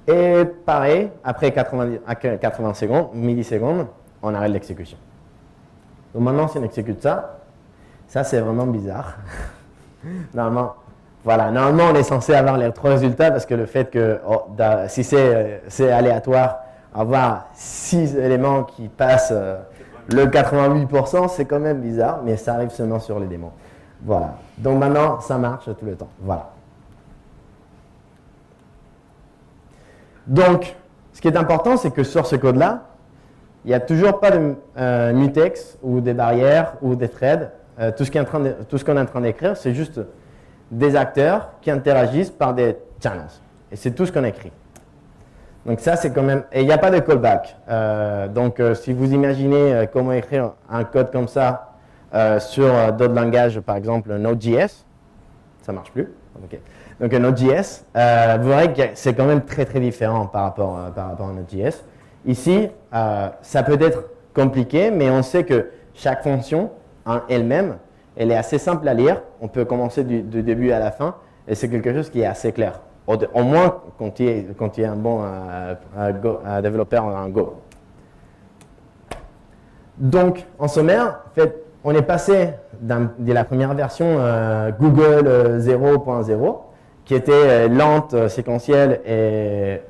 Et pareil, après 80 secondes, millisecondes, on arrête l'exécution. Donc maintenant, si on exécute ça c'est vraiment bizarre. Normalement, on est censé avoir les 3 résultats parce que le fait que si c'est aléatoire, avoir 6 éléments qui passent le 88%, c'est quand même bizarre, mais ça arrive seulement sur les démos. Voilà. Donc maintenant, ça marche tout le temps. Voilà. Donc, ce qui est important, c'est que sur ce code-là, il n'y a toujours pas de mutex ou des barrières ou des threads. Tout ce qu'on est en train d'écrire, c'est juste des acteurs qui interagissent par des channels. Et c'est tout ce qu'on écrit. Donc ça, c'est quand même... Et il n'y a pas de callback. Donc si vous imaginez comment écrire un code comme ça sur d'autres langages, par exemple Node.js, ça ne marche plus. Okay. Donc Node.js, vous verrez que c'est quand même très très différent par rapport à Node.js. Ici, ça peut être compliqué, mais on sait que chaque fonction en elle-même, elle est assez simple à lire. On peut commencer du début à la fin, et c'est quelque chose qui est assez clair. Au moins quand tu es un bon développeur en Go. Donc, en sommaire, en fait, on est passé de la première version Google 0.0, qui était lente, séquentielle et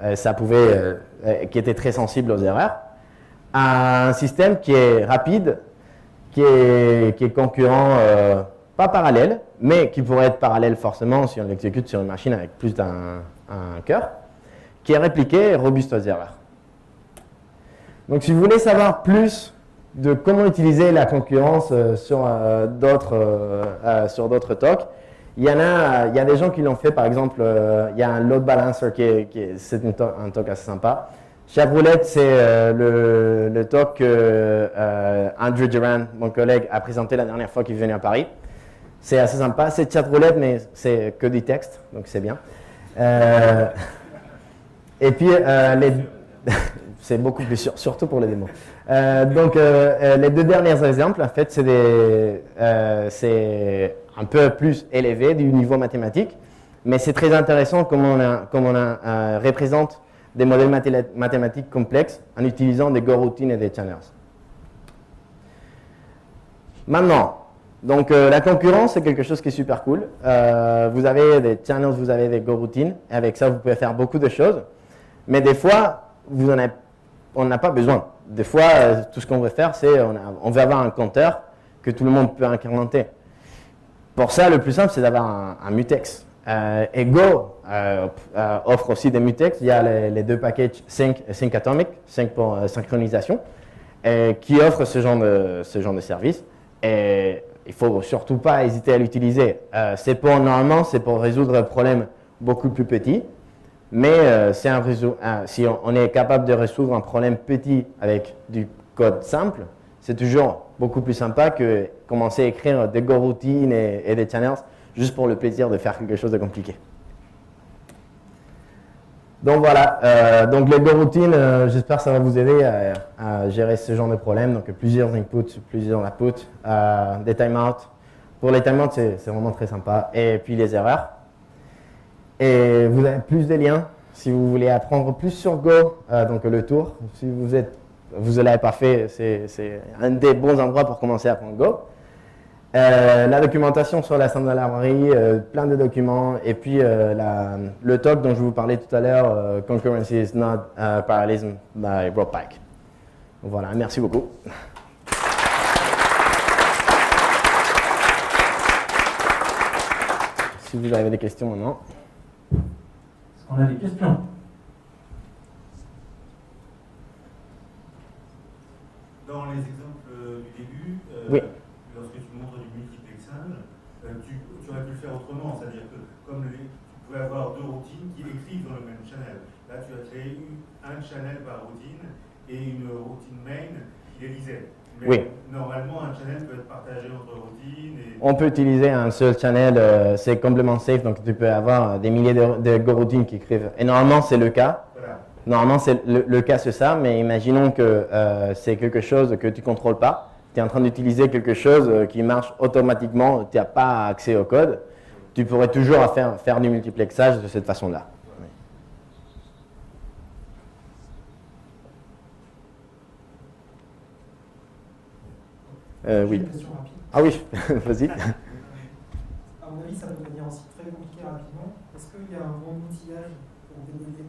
qui était très sensible aux erreurs, à un système qui est rapide, qui est concurrent, pas parallèle, mais qui pourrait être parallèle forcément si on l'exécute sur une machine avec plus d'un cœur, qui est répliqué et robuste aux erreurs. Donc si vous voulez savoir plus de comment utiliser la concurrence sur d'autres talks, il y a des gens qui l'ont fait, par exemple, il y a un load balancer c'est un talk assez sympa. Chevrolet, c'est le talk que Andrew Duran, mon collègue, a présenté la dernière fois qu'il est venu à Paris. C'est assez sympa. C'est Chatroulette, mais c'est que du texte, donc c'est bien. Et puis, c'est beaucoup plus sûr, surtout pour les démos. Donc, les 2 derniers exemples, en fait, c'est un peu plus élevé du niveau mathématique, mais c'est très intéressant comment on représente des modèles mathématiques complexes en utilisant des goroutines et des channels. Maintenant, donc la concurrence, c'est quelque chose qui est super cool. Vous avez des channels, vous avez des goroutines. Avec ça, vous pouvez faire beaucoup de choses. Mais des fois, on n'a pas besoin. Des fois, tout ce qu'on veut faire, c'est on veut avoir un compteur que tout le monde peut incrémenter. Pour ça, le plus simple, c'est d'avoir un mutex. Et Go offre aussi des mutex. Il y a les 2 packages Sync et Sync Atomic, Sync pour synchronisation, qui offrent ce genre de service. Et il ne faut surtout pas hésiter à l'utiliser. Normalement, c'est pour résoudre un problème beaucoup plus petit. Mais si on est capable de résoudre un problème petit avec du code simple, c'est toujours beaucoup plus sympa que commencer à écrire des goroutines et des channels juste pour le plaisir de faire quelque chose de compliqué. Donc voilà, donc les goroutines, j'espère que ça va vous aider à gérer ce genre de problème. Donc plusieurs inputs, plusieurs outputs, des timeouts. Pour les timeouts, c'est vraiment très sympa. Et puis les erreurs. Et vous avez plus de liens si vous voulez apprendre plus sur Go, donc le tour. Si vous ne l'avez pas fait, c'est un des bons endroits pour commencer à apprendre Go. La documentation sur la standardlerie, plein de documents, et puis le talk dont je vous parlais tout à l'heure, Concurrency is not parallelism by Rob Pike. Voilà, merci beaucoup. Si vous avez des questions maintenant. Est-ce qu'on a des questions? Dans les exemples du début, oui. Lorsque tu montres du multiplexage, tu aurais pu le faire autrement, c'est-à-dire que comme tu pouvais avoir 2 routines qui écrivent dans le même channel. Là, tu as créé un channel par routine et une routine main qui les lisait. Mais Oui. normalement, un channel peut être partagé entre routines. On peut utiliser un seul channel, c'est complètement safe, donc tu peux avoir des milliers de GoRoutines qui écrivent. Et normalement, c'est le cas. Voilà. Normalement, c'est le cas, c'est ça, mais imaginons que c'est quelque chose que tu ne contrôles pas. Tu es en train d'utiliser quelque chose qui marche automatiquement, tu n'as pas accès au code. Tu pourrais toujours faire du multiplexage de cette façon-là. J'ai Oui. une question rapide. Ah oui, vas-y. À mon avis, ça peut devenir aussi très compliqué rapidement. Est-ce qu'il y a un bon outillage pour débugger?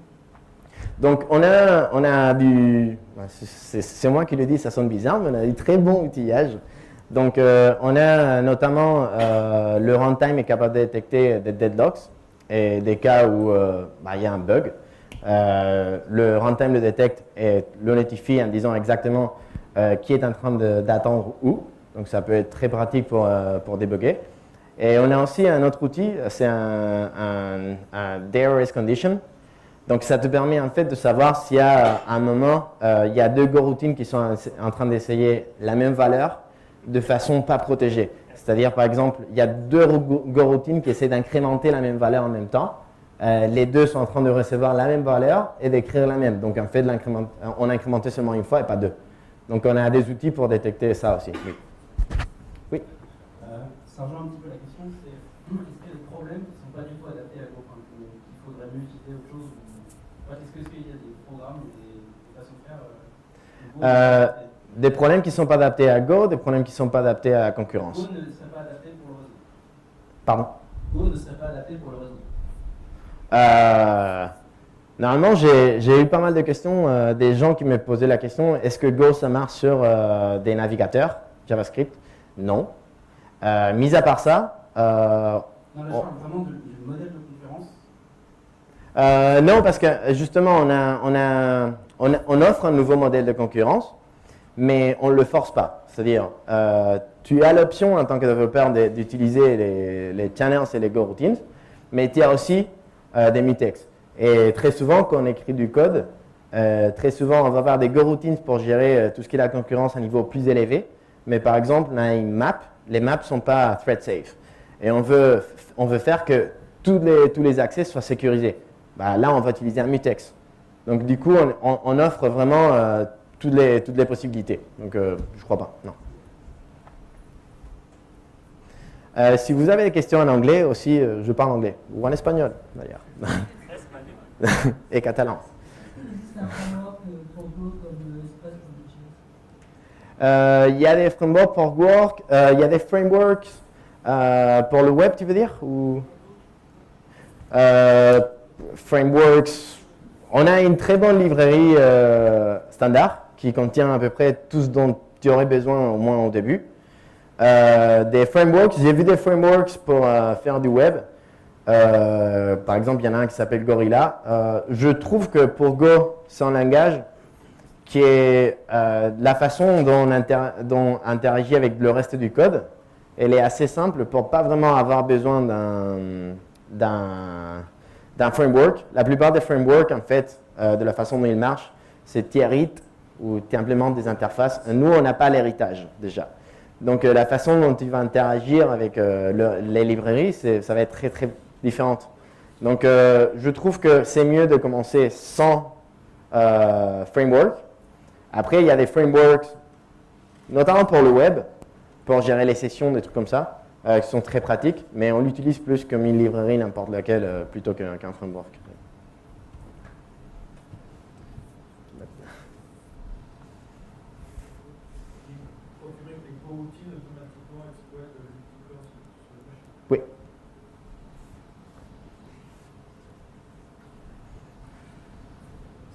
Donc, on a du... C'est moi qui le dis, ça sonne bizarre, mais on a du très bon outillage. Donc, on a notamment le runtime est capable de détecter des deadlocks et des cas où il y a un bug. Le runtime le détecte et le notifie en disant exactement qui est en train d'attendre où. Donc, ça peut être très pratique pour débugger. Et on a aussi un autre outil, c'est un DRS condition. Donc, ça te permet en fait de savoir s'il y a à un moment, il y a deux goroutines qui sont en train d'essayer la même valeur de façon pas protégée. C'est-à-dire, par exemple, il y a deux goroutines qui essaient d'incrémenter la même valeur en même temps. Les deux sont en train de recevoir la même valeur et d'écrire la même. Donc, en fait, on a incrémenté seulement une fois et pas deux. Donc, on a des outils pour détecter ça aussi. Oui. Oui. Ça rejoint un petit peu la question, c'est est-ce qu'il y a des problèmes qui ne sont pas du tout adaptés à Go, qu'il faudrait mieux utiliser autre chose est-ce qu'il y a des programmes ou des façons de faire Des problèmes qui ne sont pas adaptés à Go, des problèmes qui ne sont pas adaptés à la concurrence. Go ne serait pas adapté pour le réseau. Pardon? Go ne serait pas adapté pour le réseau. Normalement, j'ai eu pas mal de questions, des gens qui me posaient la question, est-ce que Go, ça marche sur des navigateurs JavaScript? Non. Mis à part ça... Non, là, je parle vraiment du modèle de concurrence. Non, parce que justement, on offre un nouveau modèle de concurrence, mais on ne le force pas. C'est-à-dire, tu as l'option en tant que développeur d'utiliser les channels et les goroutines, mais tu as aussi des mutex. Et très souvent, quand on écrit du code, très souvent, on va avoir des goroutines pour gérer tout ce qui est la concurrence à un niveau plus élevé. Mais par exemple, on a une map. Les maps ne sont pas thread safe. Et on veut faire que tous les accès soient sécurisés. Là, on va utiliser un mutex. Donc, du coup, on offre vraiment toutes les possibilités. Donc, je ne crois pas, non. Si vous avez des questions en anglais aussi, je parle anglais. Ou en espagnol, d'ailleurs. Et catalan. C'est un framework pour Go comme Express ou Il y a des frameworks pour Work, il y a des frameworks pour le web, tu veux dire ou frameworks. On a une très bonne librairie standard qui contient à peu près tout ce dont tu aurais besoin au moins au début. Des frameworks, j'ai vu des frameworks pour faire du web. Par exemple, il y en a un qui s'appelle Gorilla. Je trouve que pour Go, c'est un langage qui est la façon dont on interagit avec le reste du code. Elle est assez simple pour pas vraiment avoir besoin d'un framework. La plupart des frameworks, en fait, de la façon dont ils marchent, c'est tu hérites ou tu implémentes des interfaces. Nous, on n'a pas l'héritage déjà. Donc, la façon dont tu vas interagir avec les librairies, ça va être très, très différente. Donc, je trouve que c'est mieux de commencer sans framework. Après, il y a des frameworks, notamment pour le web, pour gérer les sessions, des trucs comme ça, qui sont très pratiques, mais on l'utilise plus comme une librairie, n'importe laquelle, plutôt qu'un framework. Oui.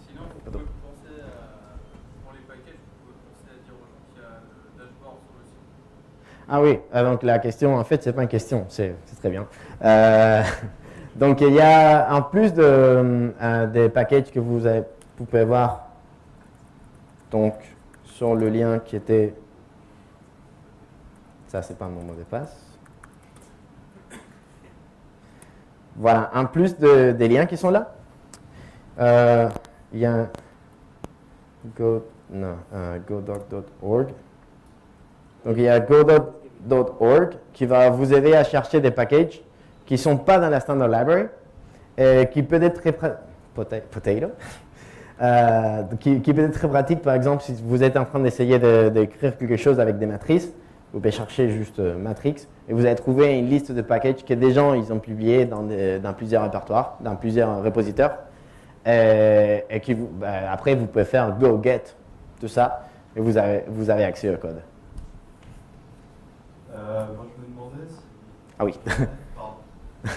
Sinon, vous pouvez penser pour les packages, vous pouvez penser à dire aux gens qu'il y a le dashboard sur le site. Ah oui, donc la question, en fait, c'est pas une question, c'est très bien. Donc il y a, en plus des packages que vous pouvez voir donc, sur le lien qui était, ça c'est pas mon mot de passe. Voilà, en plus des liens qui sont là, il y a godoc.org. Donc il y a go.org qui va vous aider à chercher des packages qui ne sont pas dans la standard library et qui peut être très qui peut être très pratique. Par exemple, si vous êtes en train d'essayer d'écrire quelque chose avec des matrices, vous pouvez chercher juste matrix et vous allez trouver une liste de packages que des gens ils ont publiés dans plusieurs répertoires, dans plusieurs repositoires. Et qui après, vous pouvez faire go get tout ça et vous avez accès au code. Moi, je me demandais si... Ah oui, Pardon.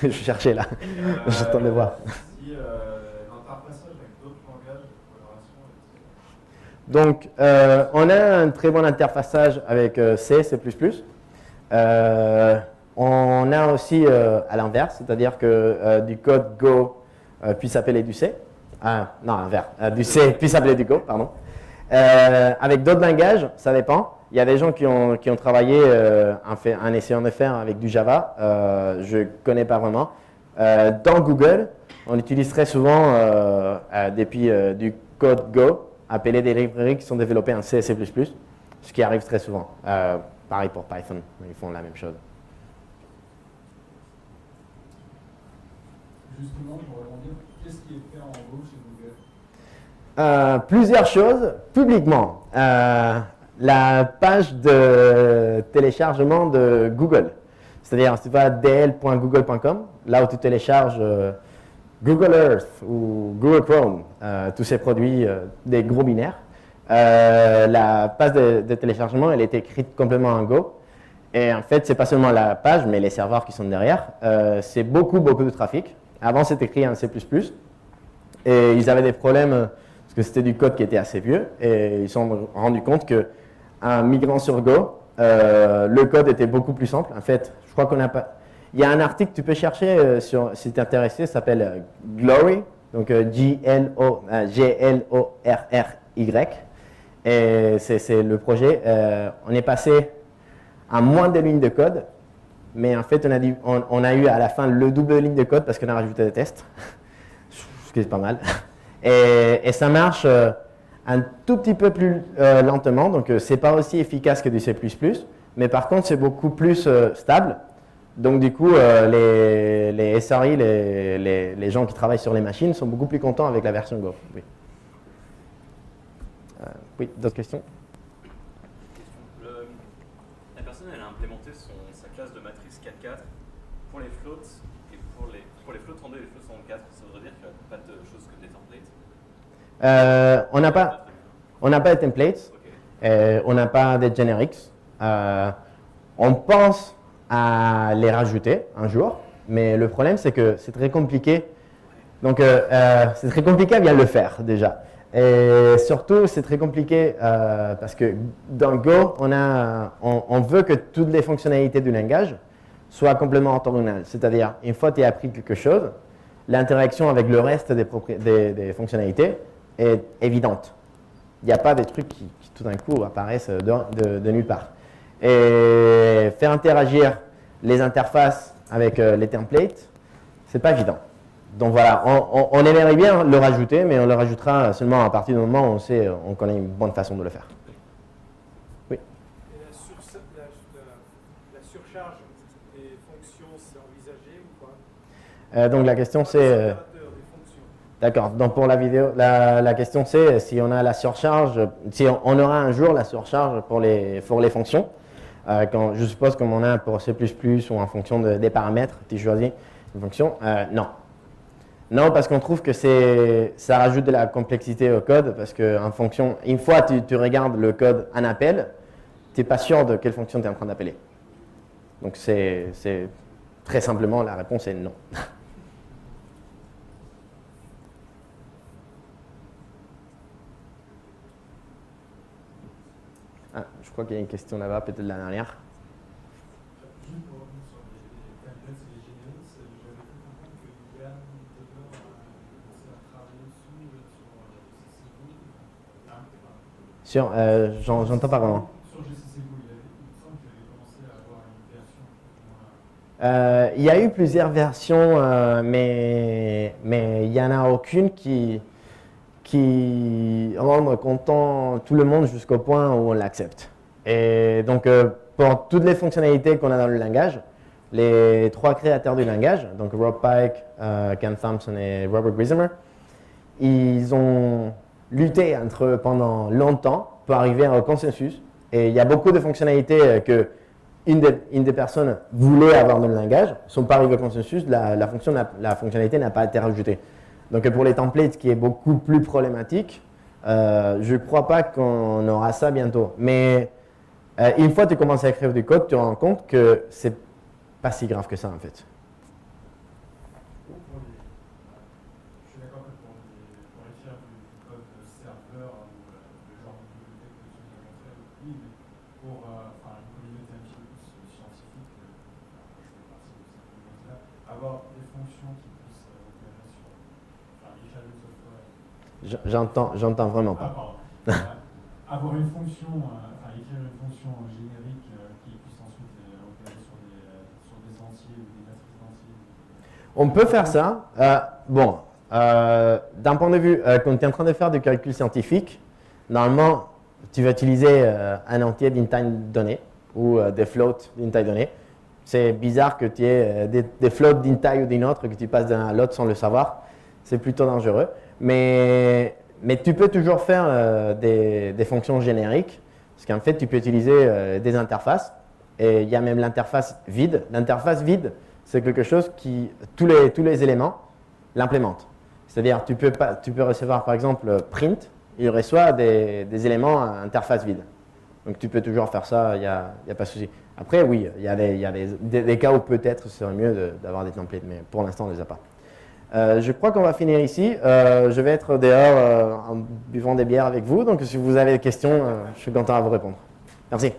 je cherchais là, j'attendais voir. Si l'interfaçage avec d'autres langages de programmation... Donc, on a un très bon interfaçage avec C, C++. On a aussi à l'inverse, c'est-à-dire que du code Go puisse appeler du C. Non, l'inverse. Du C puisse appeler du Go, pardon. Avec d'autres langages, ça dépend. Il y a des gens qui ont travaillé en essayant de faire avec du Java. Je ne connais pas vraiment. Dans Google, on utilise très souvent depuis du code Go, appeler des librairies qui sont développées en C et C++, ce qui arrive très souvent. Pareil pour Python, ils font la même chose. Justement, pour rebondir, qu'est-ce qui est fait en Go chez Google? Plusieurs choses publiquement. La page de téléchargement de Google. C'est-à-dire, si tu vas à dl.google.com, là où tu télécharges Google Earth ou Google Chrome, tous ces produits, des gros binaires, la page de téléchargement, elle est écrite complètement en Go. Et en fait, c'est pas seulement la page, mais les serveurs qui sont derrière. C'est beaucoup de trafic. Avant, c'était écrit en C++. Et ils avaient des problèmes parce que c'était du code qui était assez vieux. Et ils se sont rendus compte qu'en migrant sur Go, le code était beaucoup plus simple. En fait, je crois qu'on n'a pas... Il y a un article que tu peux chercher si tu es intéressé, ça s'appelle Glory, donc G-L-O-R-R-Y. Et c'est le projet. On est passé à moins de lignes de code, mais en fait, on a eu à la fin le double de lignes de code parce qu'on a rajouté des tests, ce qui est pas mal. Et ça marche un tout petit peu plus lentement, donc c'est pas aussi efficace que du C++, mais par contre, c'est beaucoup plus stable. Donc du coup, les SRI, les gens qui travaillent sur les machines sont beaucoup plus contents avec la version Go. Oui, oui, d'autres questions? La personne, elle a implémenté sa classe de matrice 4.4 pour les floats et pour les floats 32 et les floats 64. Ça voudrait dire qu'il n'y a pas de choses que des templates? On n'a pas de templates, Okay. on n'a pas de generics. On pense à les rajouter un jour, mais le problème c'est que c'est très compliqué. Donc c'est très compliqué à bien le faire déjà. Et surtout c'est très compliqué parce que dans Go on veut que toutes les fonctionnalités du langage soient complètement orthogonales. C'est-à-dire une fois que tu as appris quelque chose, l'interaction avec le reste des fonctionnalités est évidente. Il n'y a pas des trucs qui tout d'un coup apparaissent de nulle part. Et faire interagir les interfaces avec les templates, c'est pas évident. Donc voilà, on aimerait bien le rajouter, mais on le rajoutera seulement à partir du moment où on connaît une bonne façon de le faire. Oui. Et la surcharge des fonctions, c'est envisagé ou pas? Donc la question c'est... D'accord, donc pour la vidéo, la question c'est si on a la surcharge, si on aura un jour la surcharge pour les fonctions. Je suppose comme on a pour C++ ou en fonction des paramètres, tu choisis une fonction. Non. Non, parce qu'on trouve que ça rajoute de la complexité au code, parce qu'en fonction, une fois tu regardes le code en appel, tu n'es pas sûr de quelle fonction tu es en train d'appeler. Donc c'est très simplement, la réponse est non. Je crois qu'il y a une question là-bas, peut-être la dernière. Juste pour revenir sur les templates et les génériques, j'avais pu comprendre que Yann Dever a commencé à travailler dessus sur GCC Go. J'entends pas vraiment. Sur GCC Go, il me semble qu'il avait commencé à avoir une version. Il y a eu plusieurs versions, mais il n'y en a aucune qui rend content tout le monde jusqu'au point où on l'accepte. Et donc, pour toutes les fonctionnalités qu'on a dans le langage, les 3 créateurs du langage, donc Rob Pike, Ken Thompson et Robert Griesemer, ils ont lutté entre eux pendant longtemps pour arriver à un consensus. Et il y a beaucoup de fonctionnalités que une des personnes voulait avoir dans le langage, ne sont pas arrivées au consensus, la fonctionnalité n'a pas été rajoutée. Donc pour les templates, qui est beaucoup plus problématique, je ne crois pas qu'on aura ça bientôt. Mais une fois que tu commences à écrire du code, tu te rends compte que c'est pas si grave que ça en fait. Je suis d'accord que pour écrire du code serveur ou le genre de bibliothèque que tu nous as montré, oui, mais pour une communauté un petit peu plus scientifique, je fais partie de cette communauté-là, avoir des fonctions qui puissent opérer sur l'échelle de software. J'entends vraiment pas. Avoir une fonction, écrire une fonction générique qui puisse ensuite opérer sur des entiers ou des matrices d'entiers. On peut faire ça. D'un point de vue, quand tu es en train de faire du calcul scientifique, normalement, tu vas utiliser un entier d'une taille donnée ou des floats d'une taille donnée. C'est bizarre que tu aies des floats d'une taille ou d'une autre, que tu passes d'un à l'autre sans le savoir. C'est plutôt dangereux. Mais tu peux toujours faire des fonctions génériques, parce qu'en fait, tu peux utiliser des interfaces. Et il y a même l'interface vide. L'interface vide, c'est quelque chose qui, tous les éléments l'implémentent. C'est-à-dire, tu peux recevoir, par exemple, print, il reçoit des éléments à interface vide. Donc, tu peux toujours faire ça, il n'y a pas de souci. Après, oui, il y a des cas où peut-être ce serait mieux d'avoir des templates, mais pour l'instant, on ne les a pas. Je crois qu'on va finir ici. Je vais être dehors en buvant des bières avec vous. Donc, si vous avez des questions, je suis content à vous répondre. Merci.